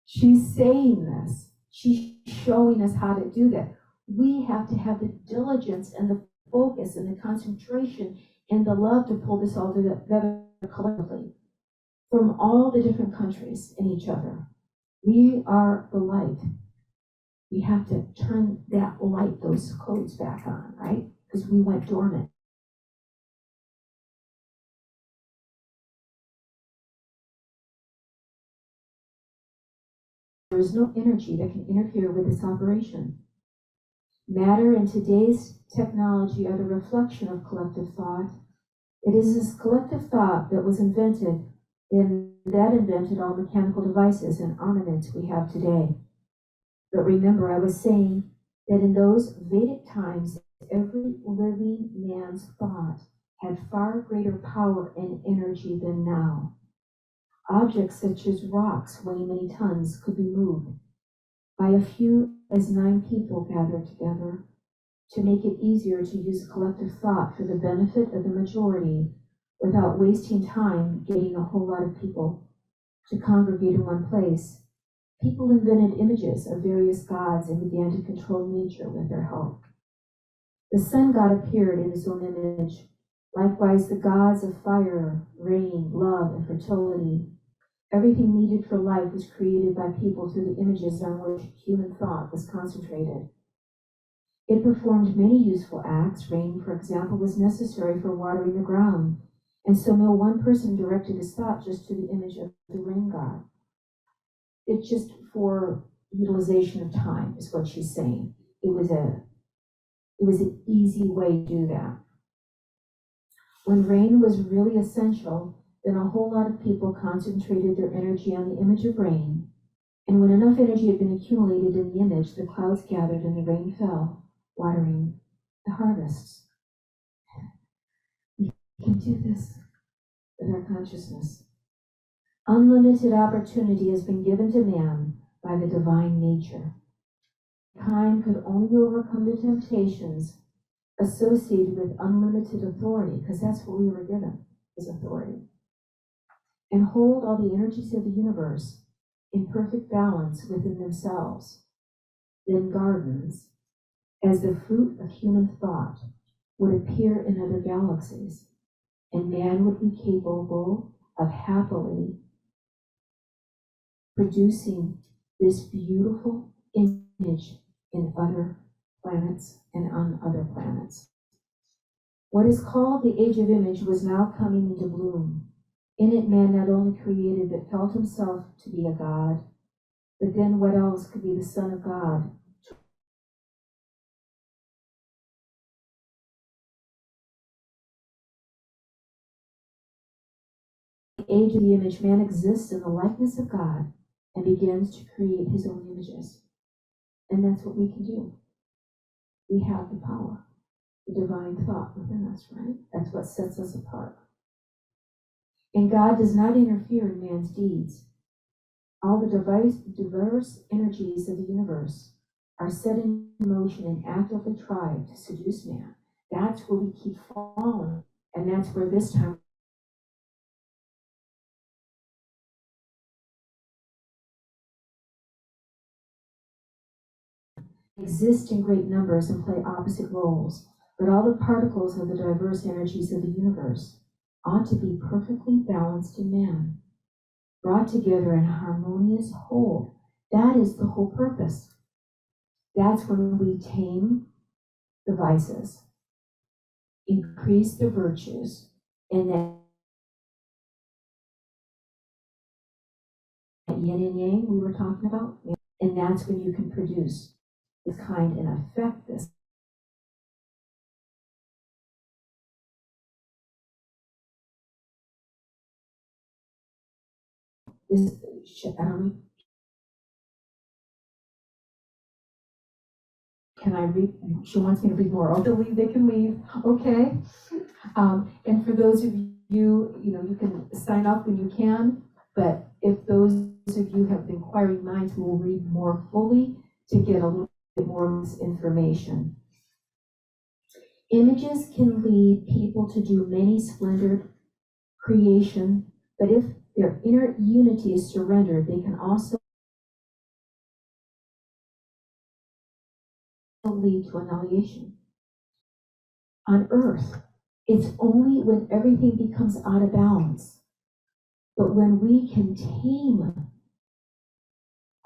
She's saying this. She's showing us how to do that. We have to have the diligence and the focus and the concentration and the love to pull this all together collectively from all the different countries and each other. We are the light. We have to turn that light, those codes back on, right? Because we went dormant. There is no energy that can interfere with this operation. Matter and today's technology are the reflection of collective thought. It is this collective thought that was invented, and that invented all mechanical devices and armaments we have today. But remember, I was saying that in those Vedic times, every living man's thought had far greater power and energy than now. Objects such as rocks weighing many tons could be moved by a few as 9 people gathered together to make it easier to use collective thought for the benefit of the majority without wasting time getting a whole lot of people to congregate in one place. People invented images of various gods and began to control nature with their help. The sun god appeared in his own image. Likewise, the gods of fire, rain, love, and fertility. Everything needed for life was created by people through the images on which human thought was concentrated. It performed many useful acts. Rain, for example, was necessary for watering the ground, and so no one person directed his thought just to the image of the rain god. It's just for utilization of time, is what she's saying. It was an easy way to do that. When rain was really essential, then a whole lot of people concentrated their energy on the image of rain, and when enough energy had been accumulated in the image, the clouds gathered and the rain fell, watering the harvests. We can do this with our consciousness. Unlimited opportunity has been given to man by the divine nature. Mankind could only overcome the temptations associated with unlimited authority, because that's what we were given, is authority, and hold all the energies of the universe in perfect balance within themselves. Then gardens, as the fruit of human thought, would appear in other galaxies, and man would be capable of happily producing this beautiful image in other planets and on other planets. What is called the Age of Image was now coming into bloom. In it, man not only created but felt himself to be a god, but then what else could be the Son of God? The Age of the Image, man exists in the likeness of God and begins to create his own images. And that's what we can do. We have the power, the divine thought within us, right? That's what sets us apart. And God does not interfere in man's deeds. All the diverse energies of the universe are set in motion and actively try to seduce man. That's where we keep falling. And that's where this time exist in great numbers and play opposite roles. But all the particles of the diverse energies of the universe ought to be perfectly balanced in man, brought together in a harmonious whole. That is the whole purpose. That's when we tame the vices, increase the virtues, and then yin and yang we were talking about, and that's when you can produce this kind and affect this this, I don't know, can I read? She wants me to read more. Oh, they'll leave, they can leave, okay? And for those of you, you can sign up when you can, but if those of you have inquiring minds, we will read more fully to get a little bit more of this information. Images can lead people to do many splendored creation, but if their inner unity is surrendered, they can also lead to annihilation. On earth, it's only when everything becomes out of balance, but when we can tame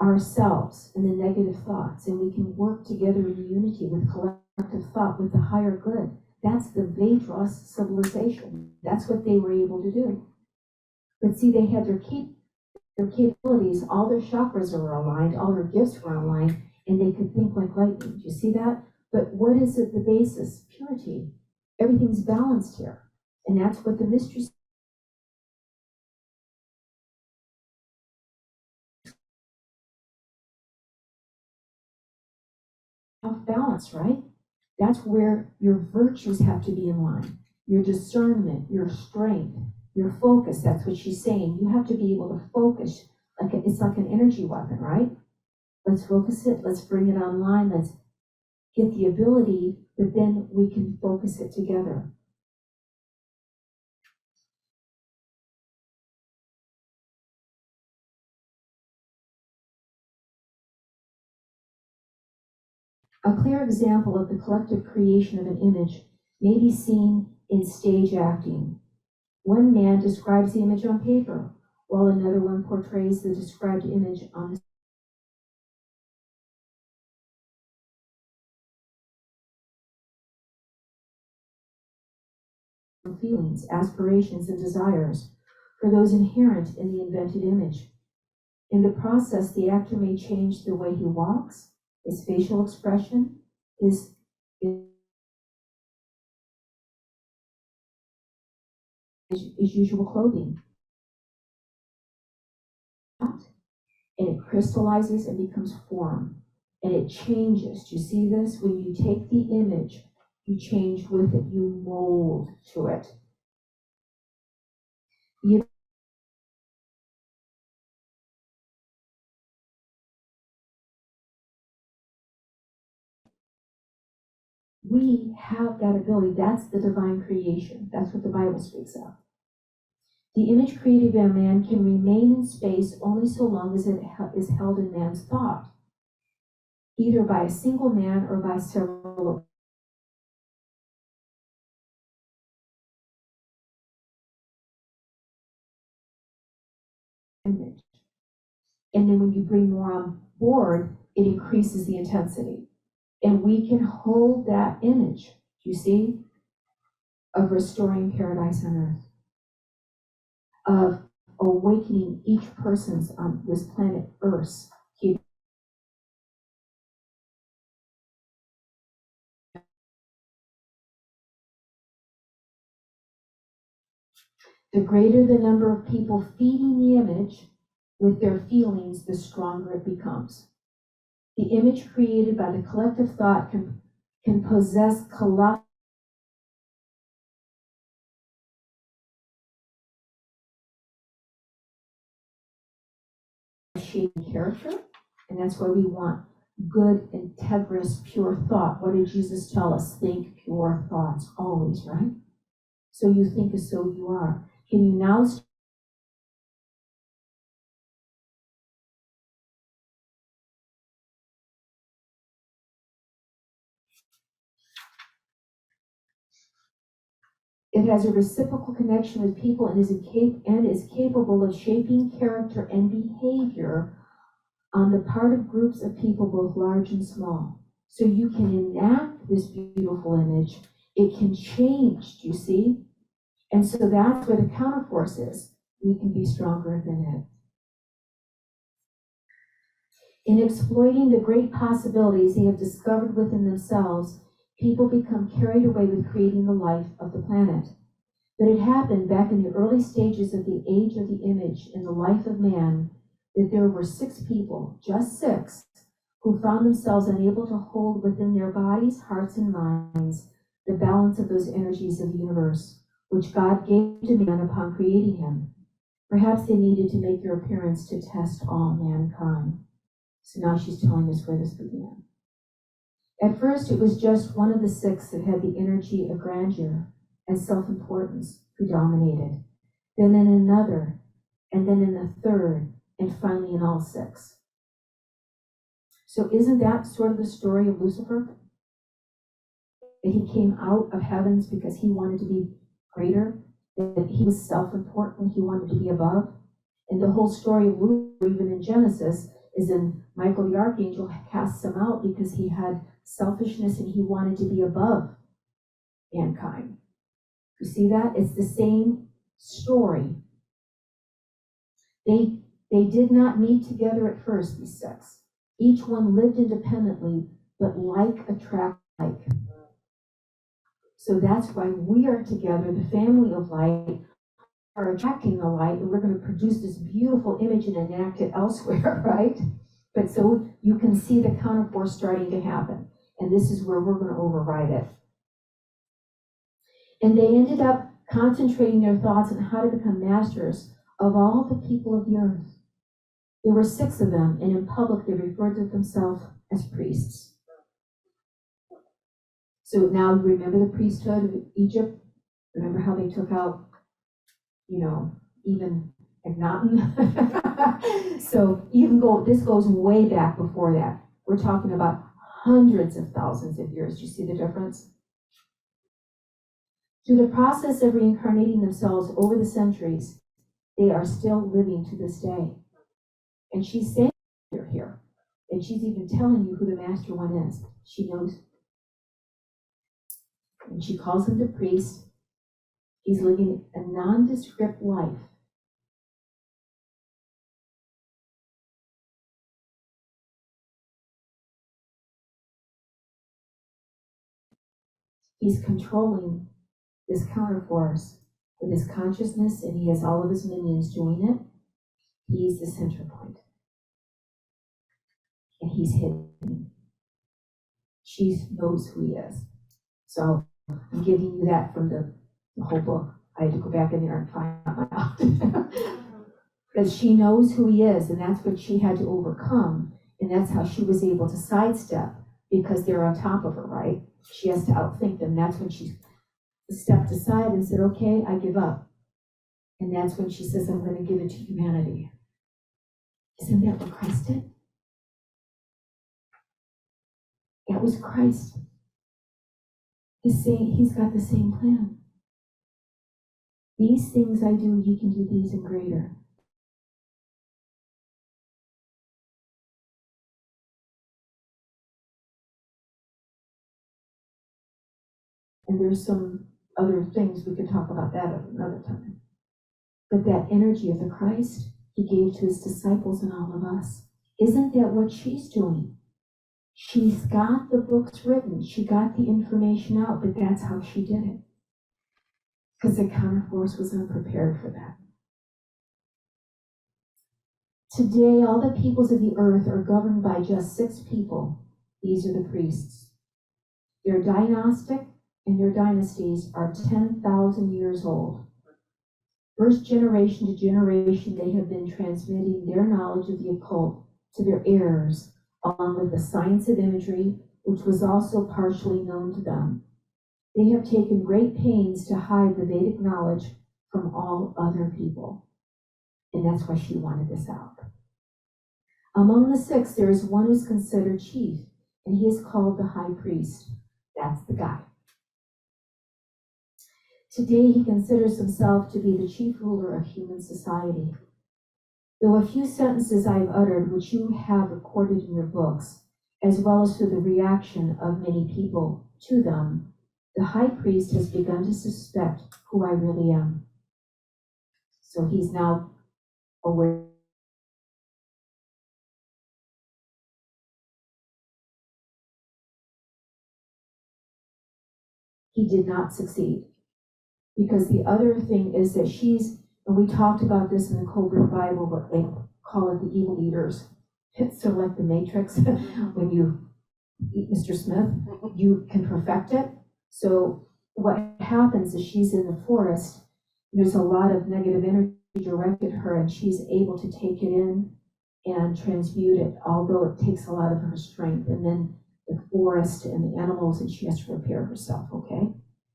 ourselves and the negative thoughts, and we can work together in unity with collective thought with the higher good. That's the Vedras civilization. That's what they were able to do. But see, they had their capabilities, all their chakras were aligned, all their gifts were aligned, and they could think like lightning. Do you see that? But what is it, the basis? Purity. Everything's balanced here. And that's what the mystery off balance, right? That's where your virtues have to be in line. Your discernment, your strength, your focus. That's what she's saying. You have to be able to focus. It's like an energy weapon, right? Let's focus it. Let's bring it online. Let's get the ability, but then we can focus it together. A clear example of the collective creation of an image may be seen in stage acting. One man describes the image on paper, while another one portrays the described image on the feelings, aspirations, and desires for those inherent in the invented image. In the process, the actor may change the way he walks, his facial expression, his usual clothing. And it crystallizes and becomes form. And it changes. Do you see this? When you take the image, you change with it, you mold to it. We have that ability. That's the divine creation. That's what the Bible speaks of. The image created by man can remain in space only so long as it is held in man's thought, either by a single man or by several. Image. And then when you bring more on board, it increases the intensity. And we can hold that image, you see, of restoring paradise on earth, of awakening each person's on this planet Earth. The greater the number of people feeding the image with their feelings, the stronger it becomes. The image created by the collective thought can possess colossal shaping character, and that's why we want good, integrous, pure thought. What did Jesus tell us? Think pure thoughts always, right? So you think as so you are. Can you now it has a reciprocal connection with people and is capable of shaping character and behavior on the part of groups of people, both large and small. So you can enact this beautiful image. It can change, do you see? And so that's where the counterforce is. We can be stronger than it. In exploiting the great possibilities they have discovered within themselves, people become carried away with creating the life of the planet. But it happened back in the early stages of the age of the image in the life of man that there were 6 people, just 6, who found themselves unable to hold within their bodies, hearts, and minds the balance of those energies of the universe, which God gave to man upon creating him. Perhaps they needed to make their appearance to test all mankind. So now she's telling us where this began. At first, it was just one of the 6 that had the energy of grandeur and self-importance predominated. Then in another, and then in a third, and finally in all 6. So isn't that sort of the story of Lucifer? That he came out of heavens because he wanted to be greater, that he was self-important, he wanted to be above. And the whole story of Lucifer, even in Genesis, is in Michael the Archangel casts him out because he had selfishness and he wanted to be above mankind. You see that? It's the same story. They did not meet together at first, these 6. Each one lived independently, but like attract like. So that's why we are together, the family of light, are attracting the light, and we're going to produce this beautiful image and enact it elsewhere, right? But so you can see the counterforce starting to happen. And this is where we're going to override it. And they ended up concentrating their thoughts on how to become masters of all the people of the earth. There were 6 of them, and in public they referred to themselves as priests. So now remember the priesthood of Egypt? Remember how they took out, even Akhenaten? So this goes way back before that. We're talking about hundreds of thousands of years. Do you see the difference? Through the process of reincarnating themselves over the centuries, they are still living to this day. And she's saying they're here. And she's even telling you who the master one is. She knows. And she calls him the priest. He's living a nondescript life. He's controlling this counterforce with his consciousness, and he has all of his minions doing it. He's the center point. And he's hidden. She knows who he is. So I'm giving you that from the whole book. I had to go back in there and find out. Because she knows who he is, and that's what she had to overcome. And that's how she was able to sidestep, because they're on top of her, right? She has to outthink them. That's when she stepped aside and said, okay, I give up. And that's when she says, I'm going to give it to humanity. Isn't that what Christ did? That was Christ. He's got the same plan. These things I do, ye can do these and greater. And there's some other things we could talk about that at another time. But that energy of the Christ, he gave to his disciples and all of us. Isn't that what she's doing? She's got the books written. She got the information out, but that's how she did it. Because the counterforce was unprepared for that. Today, all the peoples of the earth are governed by just 6 people. These are the priests. Their dynastic and their dynasties are 10,000 years old. First generation to generation, they have been transmitting their knowledge of the occult to their heirs, along with the science of imagery, which was also partially known to them. They have taken great pains to hide the Vedic knowledge from all other people. And that's why she wanted this out. Among the 6, there is one who's considered chief, and he is called the high priest. That's the guy. Today, he considers himself to be the chief ruler of human society. Though a few sentences I have uttered, which you have recorded in your books, as well as through the reaction of many people to them, the high priest has begun to suspect who I really am. So he's now aware. He did not succeed, Because the other thing is that and we talked about this in the Cobra Bible, but they call it the evil eaters. It's sort of like the Matrix. When you eat Mr. Smith, you can perfect it. So what happens is she's in the forest, there's a lot of negative energy directed at her, and she's able to take it in and transmute it, although it takes a lot of her strength. And then the forest and the animals, and she has to repair herself, okay?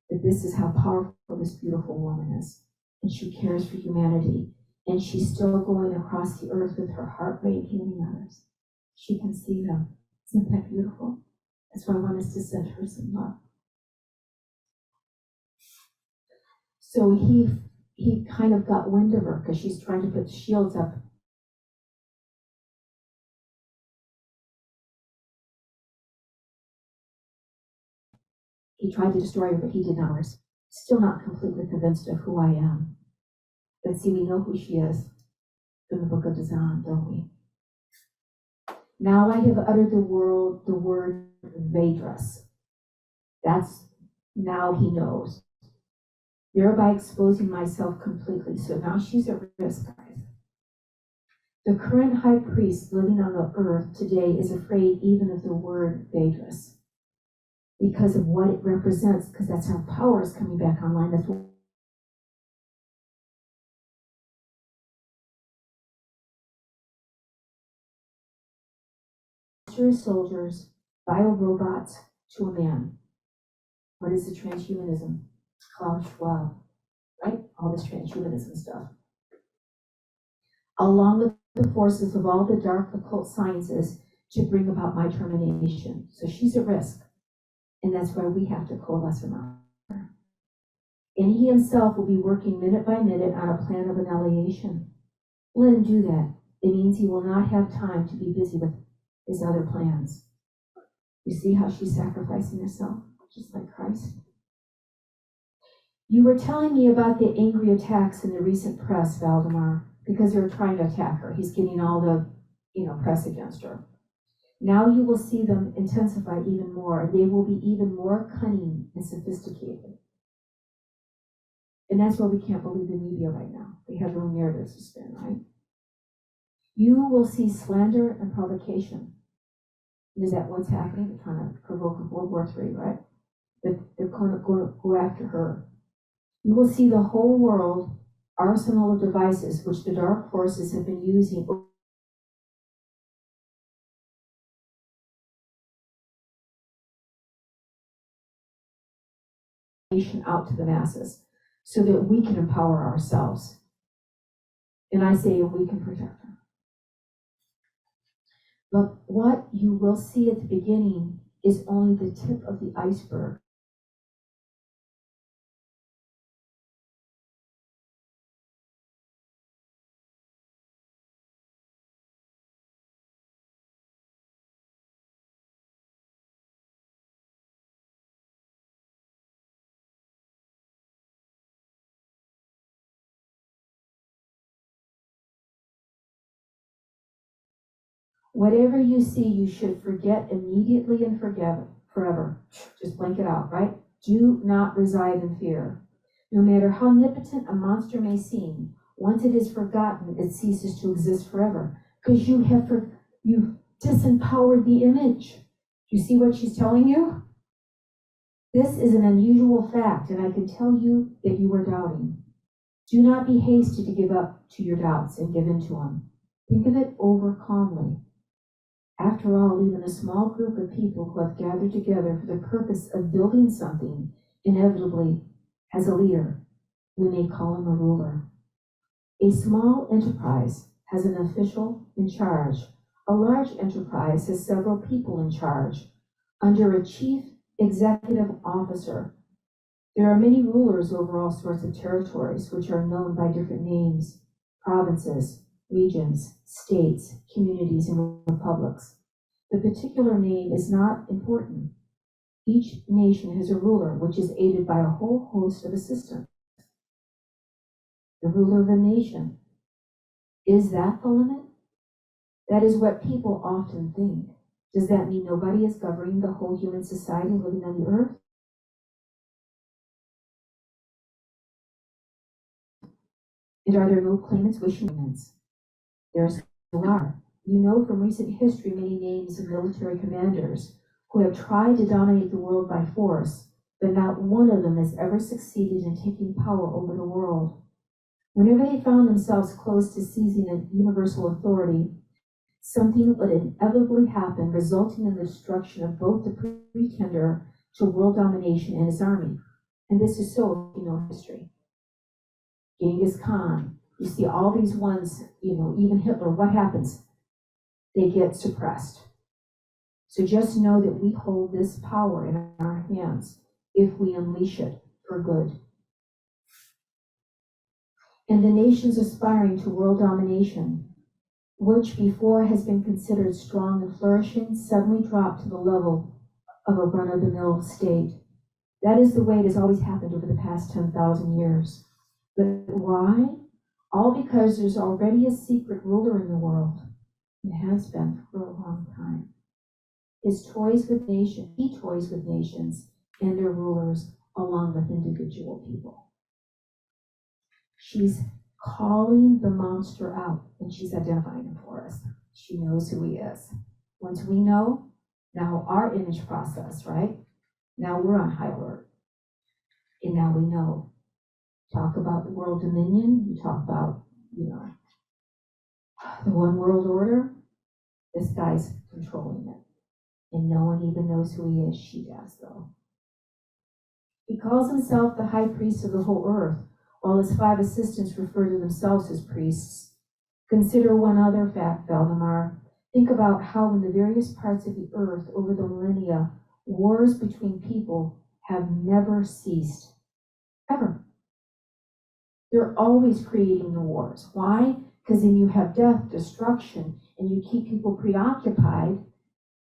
But this is how powerful this beautiful woman is. And she cares for humanity. And she's still going across the earth with her heart rate, healing others. She can see them. Isn't that beautiful? That's why I want us to send her some love. So he kind of got wind of her because she's trying to put shields up. He tried to destroy her, but he did not. Still not completely convinced of who I am. But see, we know who she is from the book of Design, don't we? Now I have uttered the word Vedras. That's now he knows. Thereby exposing myself completely. So now she's at risk, guys. The current high priest living on the earth today is afraid even of the word Vedras because of what it represents, because that's how power is coming back online. That's what soldiers, bio-robots to a man. What is the transhumanism? Klaus Schwab, right? All this transhumanism stuff. Along with the forces of all the dark occult sciences to bring about my termination. So she's at risk. And that's why we have to coalesce around her. And he himself will be working minute by minute on a plan of annihilation. Let him do that. It means he will not have time to be busy with his other plans. You see how she's sacrificing herself, just like Christ? You were telling me about the angry attacks in the recent press, Valdemar, because they were trying to attack her. He's getting all the, press against her. Now you will see them intensify even more. They will be even more cunning and sophisticated. And that's why we can't believe the media right now. They have their own narratives to spin, right? You will see slander and provocation. Is that what's happening? They're trying to provoke a World War III, right? But they're going to go after her. You will see the whole world arsenal of devices which the dark forces have been using out to the masses so that we can empower ourselves. And I say we can protect her. But what you will see at the beginning is only the tip of the iceberg. Whatever you see, you should forget immediately and forget it forever. Just blank it out, right? Do not reside in fear. No matter how omnipotent a monster may seem, once it is forgotten, it ceases to exist forever. Because you've disempowered the image. Do you see what she's telling you? This is an unusual fact, and I can tell you that you are doubting. Do not be hasty to give up to your doubts and give in to them. Think of it over calmly. After all, even a small group of people who have gathered together for the purpose of building something inevitably has a leader. We may call him a ruler. A small enterprise has an official in charge. A large enterprise has several people in charge. Under a chief executive officer, there are many rulers over all sorts of territories which are known by different names: provinces, regions, states, communities, and republics. The particular name is not important. Each nation has a ruler which is aided by a whole host of assistants. The ruler of a nation. Is that the limit? That is what people often think. Does that mean nobody is governing the whole human society living on the earth? And are there no claimants wishing claimants? There still are. You know from recent history many names of military commanders who have tried to dominate the world by force, but not one of them has ever succeeded in taking power over the world. Whenever they found themselves close to seizing a universal authority, something would inevitably happen, resulting in the destruction of both the pretender to world domination and his army. And this is so, if you know history. Genghis Khan, you see all these ones, even Hitler, what happens? They get suppressed. So just know that we hold this power in our hands if we unleash it for good. And the nations aspiring to world domination, which before has been considered strong and flourishing, suddenly drop to the level of a run-of-the-mill state. That is the way it has always happened over the past 10,000 years. But why? All because there's already a secret ruler in the world. It has been for a long time. He toys with nations and their rulers along with individual people. She's calling the monster out, and she's identifying him for us. She knows who he is. Once we know, now our image process, right? Now we're on high alert. And now we know. Talk about the world dominion, you talk about, the one world order. This guy's controlling it. And no one even knows who he is. She does, though. He calls himself the high priest of the whole earth, while his 5 assistants refer to themselves as priests. Consider one other fact, Valdemar. Think about how in the various parts of the earth over the millennia, wars between people have never ceased. Ever. They're always creating the wars. Why? Because then you have death, destruction, and you keep people preoccupied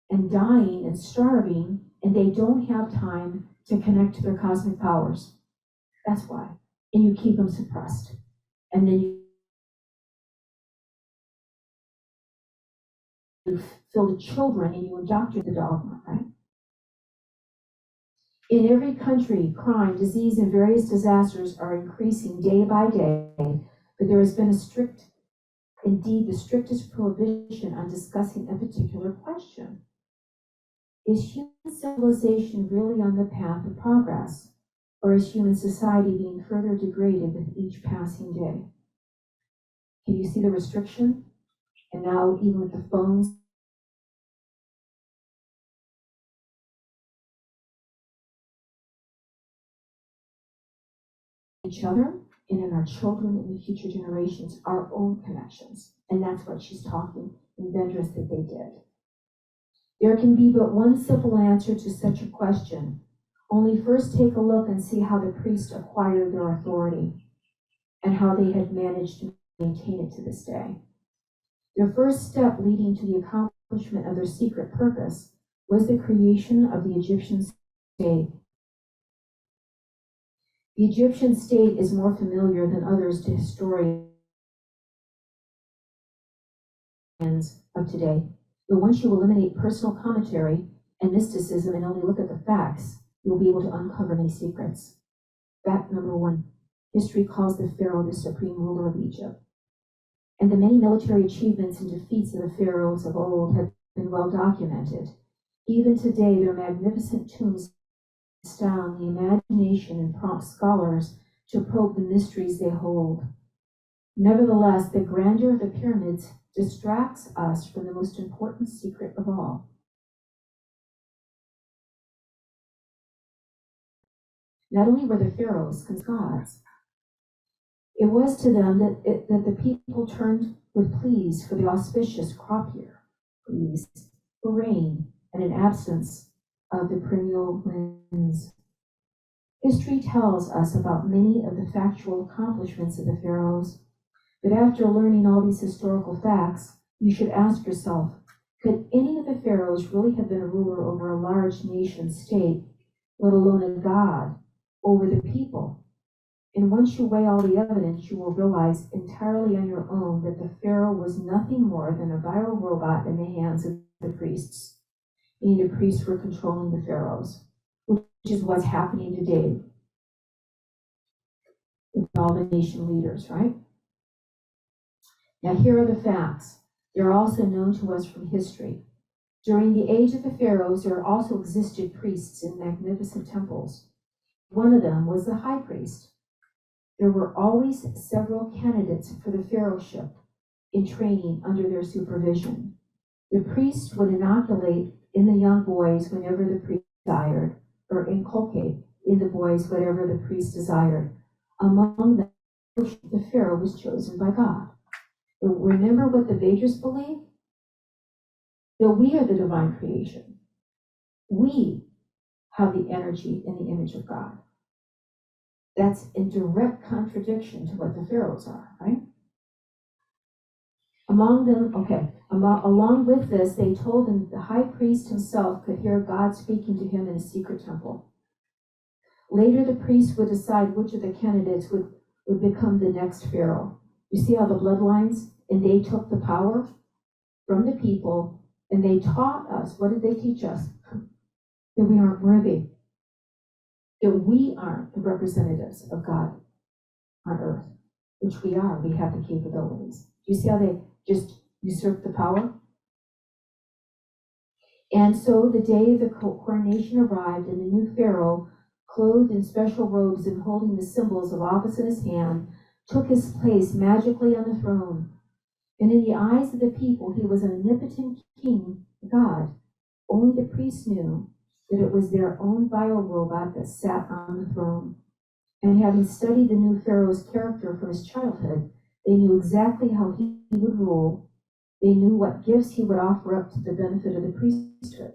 and dying and starving, and they don't have time to connect to their cosmic powers. That's why. And you keep them suppressed. And then you fill the children and you indoctrinate the dogma, right? In every country, crime, disease, and various disasters are increasing day by day, but there has been indeed the strictest prohibition on discussing a particular question. Is human civilization really on the path of progress, or is human society being further degraded with each passing day? Can you see the restriction? And now, even with the phones, each other, and in our children and the future generations, our own connections. And that's what she's talking in Vendress that they did. There can be but one simple answer to such a question. Only first take a look and see how the priests acquired their authority and how they have managed to maintain it to this day. Their first step leading to the accomplishment of their secret purpose was the creation of the Egyptian state. The Egyptian state is more familiar than others to historians of today. But once you eliminate personal commentary and mysticism and only look at the facts, you'll be able to uncover many secrets. Fact number 1, history calls the pharaoh the supreme ruler of Egypt. And the many military achievements and defeats of the pharaohs of old have been well documented. Even today, their magnificent tombs astound the imagination and prompt scholars to probe the mysteries they hold. Nevertheless, the grandeur of the pyramids distracts us from the most important secret of all. Not only were the pharaohs gods, it was to them that the people turned with pleas for the auspicious crop year, pleas for rain, and an absence of the perennial winds. History tells us about many of the factual accomplishments of the pharaohs, but after learning all these historical facts, you should ask yourself, could any of the pharaohs really have been a ruler over a large nation state, let alone a god over the people? And once you weigh all the evidence, you will realize entirely on your own that the pharaoh was nothing more than a viral robot in the hands of the priests. Meaning the priests were controlling the pharaohs, which is what's happening today with all the nation leaders, right? Now, here are the facts. They're also known to us from history. During the age of the pharaohs, there also existed priests in magnificent temples. One of them was the high priest. There were always several candidates for the pharaohship in training under their supervision. The priest would inoculate in the young boys whenever the priest desired, or inculcate in the boys whatever the priest desired. Among them, the pharaoh was chosen by God. Remember what the Vedas believe? That we are the divine creation. We have the energy and the image of God. That's in direct contradiction to what the pharaohs are, right? Along with this, they told him the high priest himself could hear God speaking to him in a secret temple. Later, the priest would decide which of the candidates would become the next pharaoh. You see how the bloodlines, and they took the power from the people, and they taught us. What did they teach us? That we aren't worthy. That we aren't the representatives of God on earth, which we are. We have the capabilities. Do you see how they just usurped the power? And so the day of the coronation arrived, and the new pharaoh, clothed in special robes and holding the symbols of office in his hand, took his place magically on the throne. And in the eyes of the people, he was an omnipotent king, God. Only the priests knew that it was their own bio-robot that sat on the throne. And having studied the new pharaoh's character from his childhood, they knew exactly how he would rule. They knew what gifts he would offer up to the benefit of the priesthood.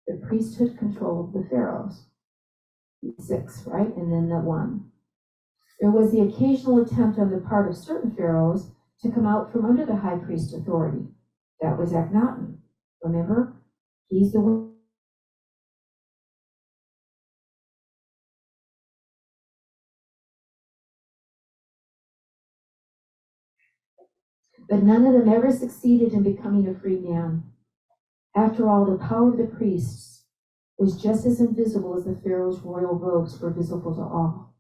The priesthood controlled the pharaohs. 6, right? And then the 1. There was the occasional attempt on the part of certain pharaohs to come out from under the high priest authority. That was Akhenaten. Remember? He's the one. But none of them ever succeeded in becoming a free man. After all, the power of the priests was just as invisible as the pharaoh's royal robes were visible to all.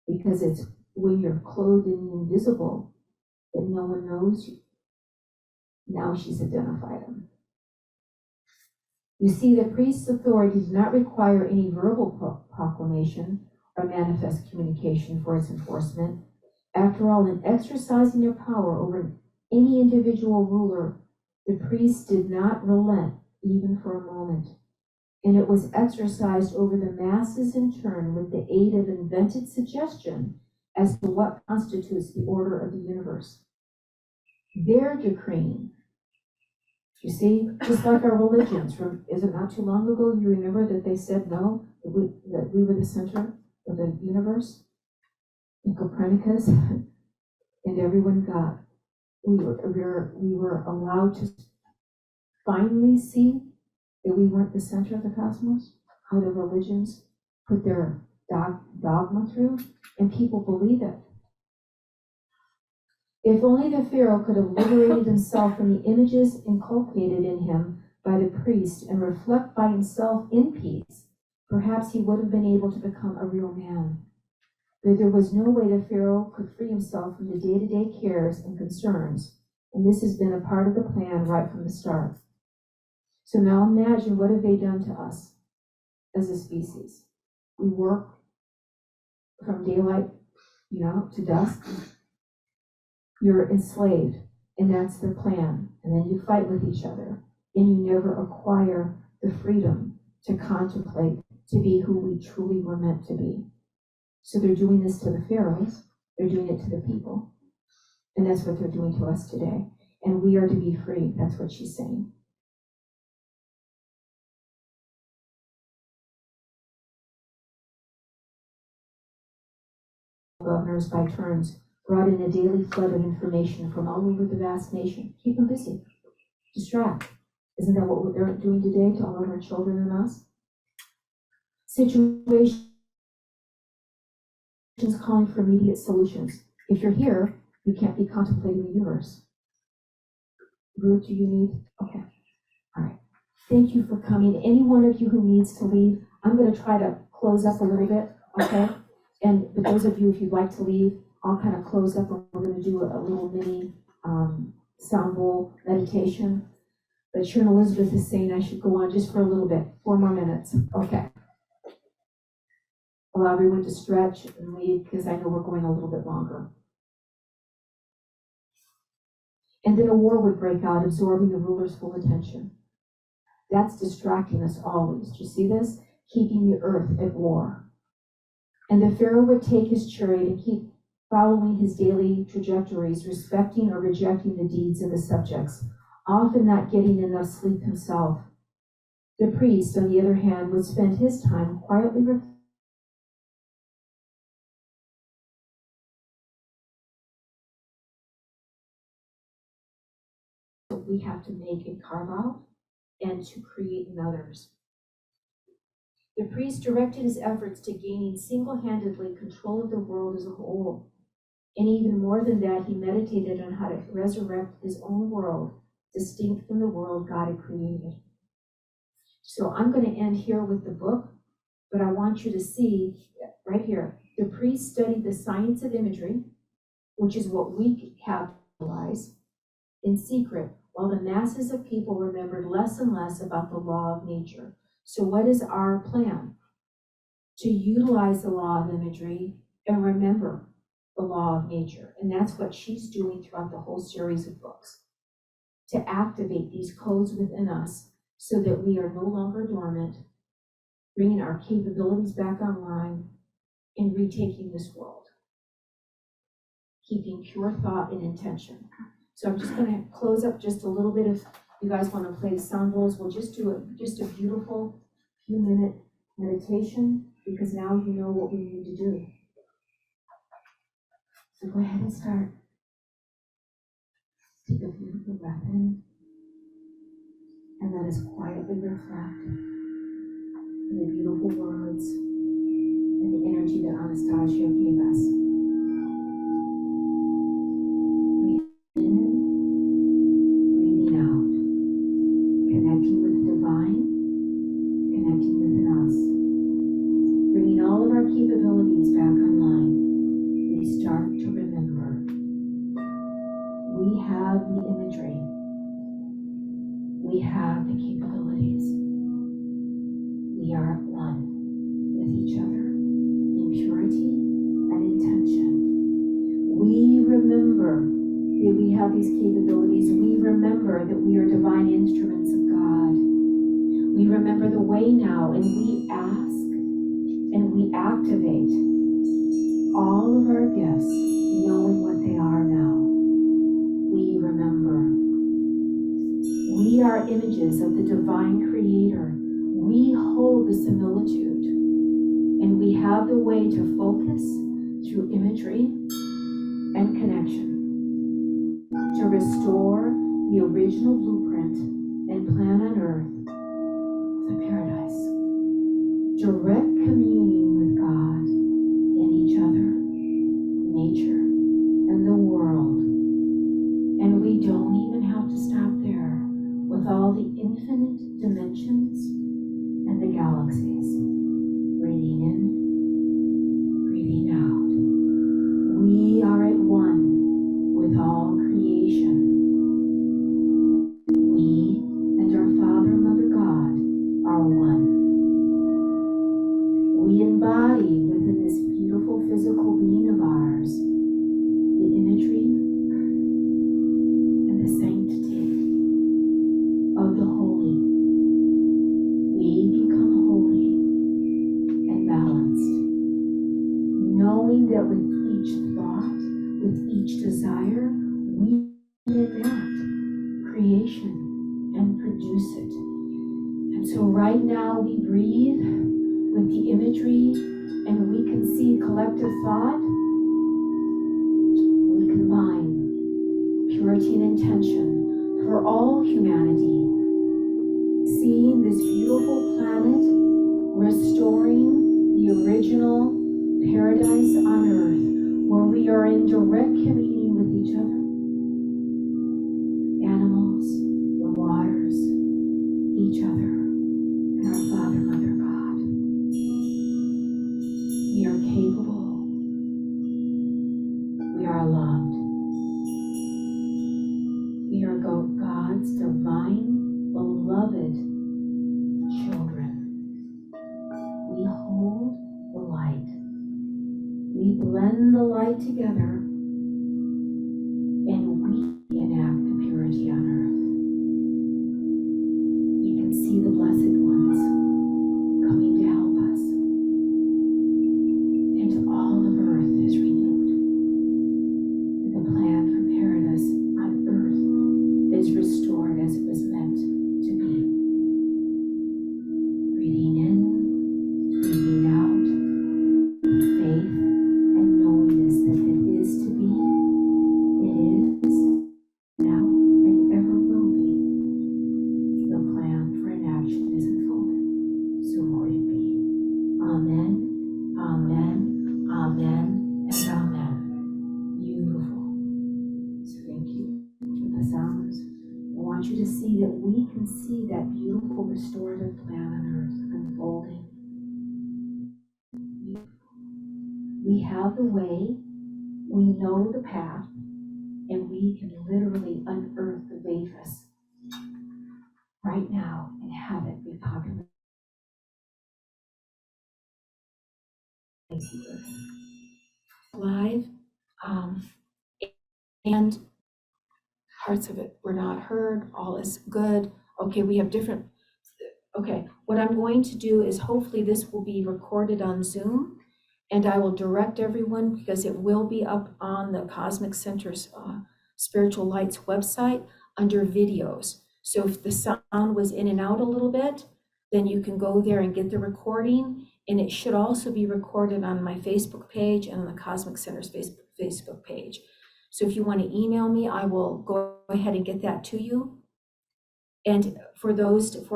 Because it's when you're clothed in the invisible that no one knows you. Now she's identified him. You see, the priest's authority does not require any verbal proclamation or manifest communication for its enforcement. After all, in exercising their power over any individual ruler, the priests did not relent even for a moment. And it was exercised over the masses in turn with the aid of invented suggestion as to what constitutes the order of the universe. They're decreeing. You see, just like our religions, is it not too long ago, you remember that they said no, that we were the center of the universe? And Copernicus, and everyone got, we were allowed to finally see that we weren't the center of the cosmos, how the religions put their dogma through, and people believe it. If only the pharaoh could have liberated himself from the images inculcated in him by the priest and reflect by himself in peace, perhaps he would have been able to become a real man. But there was no way the pharaoh could free himself from the day-to-day cares and concerns, and this has been a part of the plan right from the start. So now imagine, what have they done to us as a species? We work from daylight, to dusk. You're enslaved, and that's their plan. And then you fight with each other, and you never acquire the freedom to contemplate, to be who we truly were meant to be. So they're doing this to the pharaohs, they're doing it to the people, and that's what they're doing to us today. And we are to be free. That's what she's saying. Governors by turns brought in a daily flood of information from all over the vast nation. Keep them busy. Distract. Isn't that what they're doing today to all of our children and us? Situations calling for immediate solutions. If you're here, you can't be contemplating the universe. Ruth, do you need? Okay. All right. Thank you for coming. Any one of you who needs to leave, I'm gonna try to close up a little bit, okay? But those of you, if you'd like to leave, I'll kind of close up and we're gonna do a little mini sound bowl meditation. But Sharon Elizabeth is saying I should go on just for a little bit, 4 more minutes, okay? Allow everyone to stretch and leave because I know we're going a little bit longer. And then a war would break out, absorbing the ruler's full attention. That's distracting us always. Do you see this? Keeping the earth at war. And the Pharaoh would take his chariot and keep following his daily trajectories, respecting or rejecting the deeds of the subjects, often not getting enough sleep himself. The priest, on the other hand, would spend his time quietly reflecting. We have to make and carve out and to create in others. The priest directed his efforts to gaining single-handedly control of the world as a whole. And even more than that, he meditated on how to resurrect his own world, distinct from the world God had created. So I'm going to end here with the book, but I want you to see right here, the priest studied the science of imagery, which is what we have to realize, in secret, while the masses of people remembered less and less about the law of nature. So what is our plan? To utilize the law of imagery and remember the law of nature. And that's what she's doing throughout the whole series of books. To activate these codes within us so that we are no longer dormant, bringing our capabilities back online and retaking this world. Keeping pure thought and intention. So I'm just going to close up just a little bit. If you guys want to play the sound bowls, we'll just do just a beautiful few-minute meditation, because now you know what we need to do. So go ahead and start. Take a beautiful breath in, and let us quietly reflect on the beautiful words and the energy that Anastasia gave us. Connecting with the divine, connecting within us, bringing all of our capabilities back online. We start to remember we have the imagery, we have the capabilities, we are at one with each other in purity and intention. We remember that we have these capabilities. We remember that we are divine instruments of God. We remember the way now, and we ask and we activate all of our gifts, knowing what they are now. We remember. We are images of the divine creator. We hold the similitude, and we have the way to focus through imagery and connection to restore the original blueprint and plan on earth, the paradise. Direct communion with God and each other, nature, and the world. And we don't even have to stop there with all the infinite dimensions and the galaxies. Breathing in, breathing out. We are at one with all creation. We and our Father and Mother God are one. We embody within this beautiful physical being of ours the imagery and the sanctity of the holy. We become holy and balanced, knowing that with each thought, with each desire, we enact creation and produce it. And so right now we breathe with the imagery, and we can see collective thought. We combine purity and intention for all humanity, seeing this beautiful planet restoring the original paradise on earth, where we are in direct communion with each other. Animals, the waters, each other, and our Father, Mother, God. We are capable. We are loved. We are God's divine, beloved children. We hold the light. We blend the light together, and we enact the purity on earth. You can see the blessed ones coming to help us, and all of earth is renewed. And the plan for paradise on earth is restored as it was meant to be. Breathing in, breathing out, faith and knowing this that it is to be, it is now and ever will be. The plan for enaction is unfolded. So mote it be. Amen, amen, amen, and amen. Beautiful. So thank you for the sounds. I want you to see that we can see that beautiful restorative plan on earth unfolding. We have the way, we know the path, and we can literally unearth the Vedas right now and have it be populated. Live, and parts of it were not heard, all is good. Okay, we have different, okay, what I'm going to do is hopefully this will be recorded on Zoom, and I will direct everyone because it will be up on the Cosmic Center's Spiritual Lights website under videos. So if the sound was in and out a little bit, then you can go there and get the recording, and it should also be recorded on my Facebook page and on the Cosmic Center's Facebook page. So if you want to email me, I will go ahead and get that to you. And for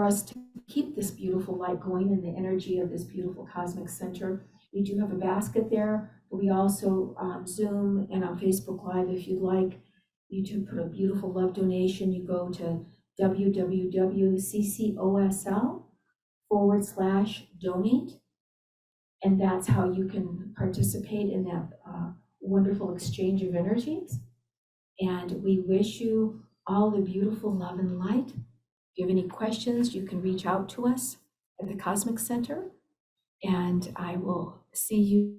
us to keep this beautiful light going and the energy of this beautiful Cosmic Center, we do have a basket there, but we also Zoom and on Facebook Live, if you'd like, you do put a beautiful love donation. You go to www.ccosl.com/donate, and that's how you can participate in that wonderful exchange of energies. And we wish you all the beautiful love and light. If you have any questions, you can reach out to us at the Cosmic Center. And I will see you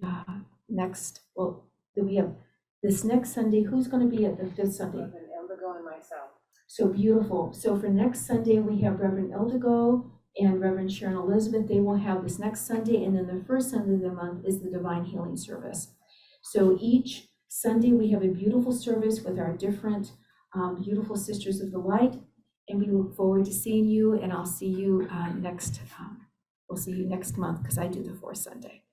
next. Well, we have this next Sunday. Who's going to be at the fifth Sunday? Reverend Eldergo and myself. So beautiful. So for next Sunday, we have Reverend Eldergo and Reverend Sharon Elizabeth. They will have this next Sunday. And then the first Sunday of the month is the Divine Healing Service. So each Sunday, we have a beautiful service with our different beautiful Sisters of the Light. And we look forward to seeing you. And I'll see you we'll see you next month because I do the fourth Sunday.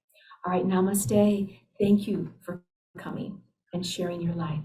All right, namaste. Thank you for coming and sharing your light.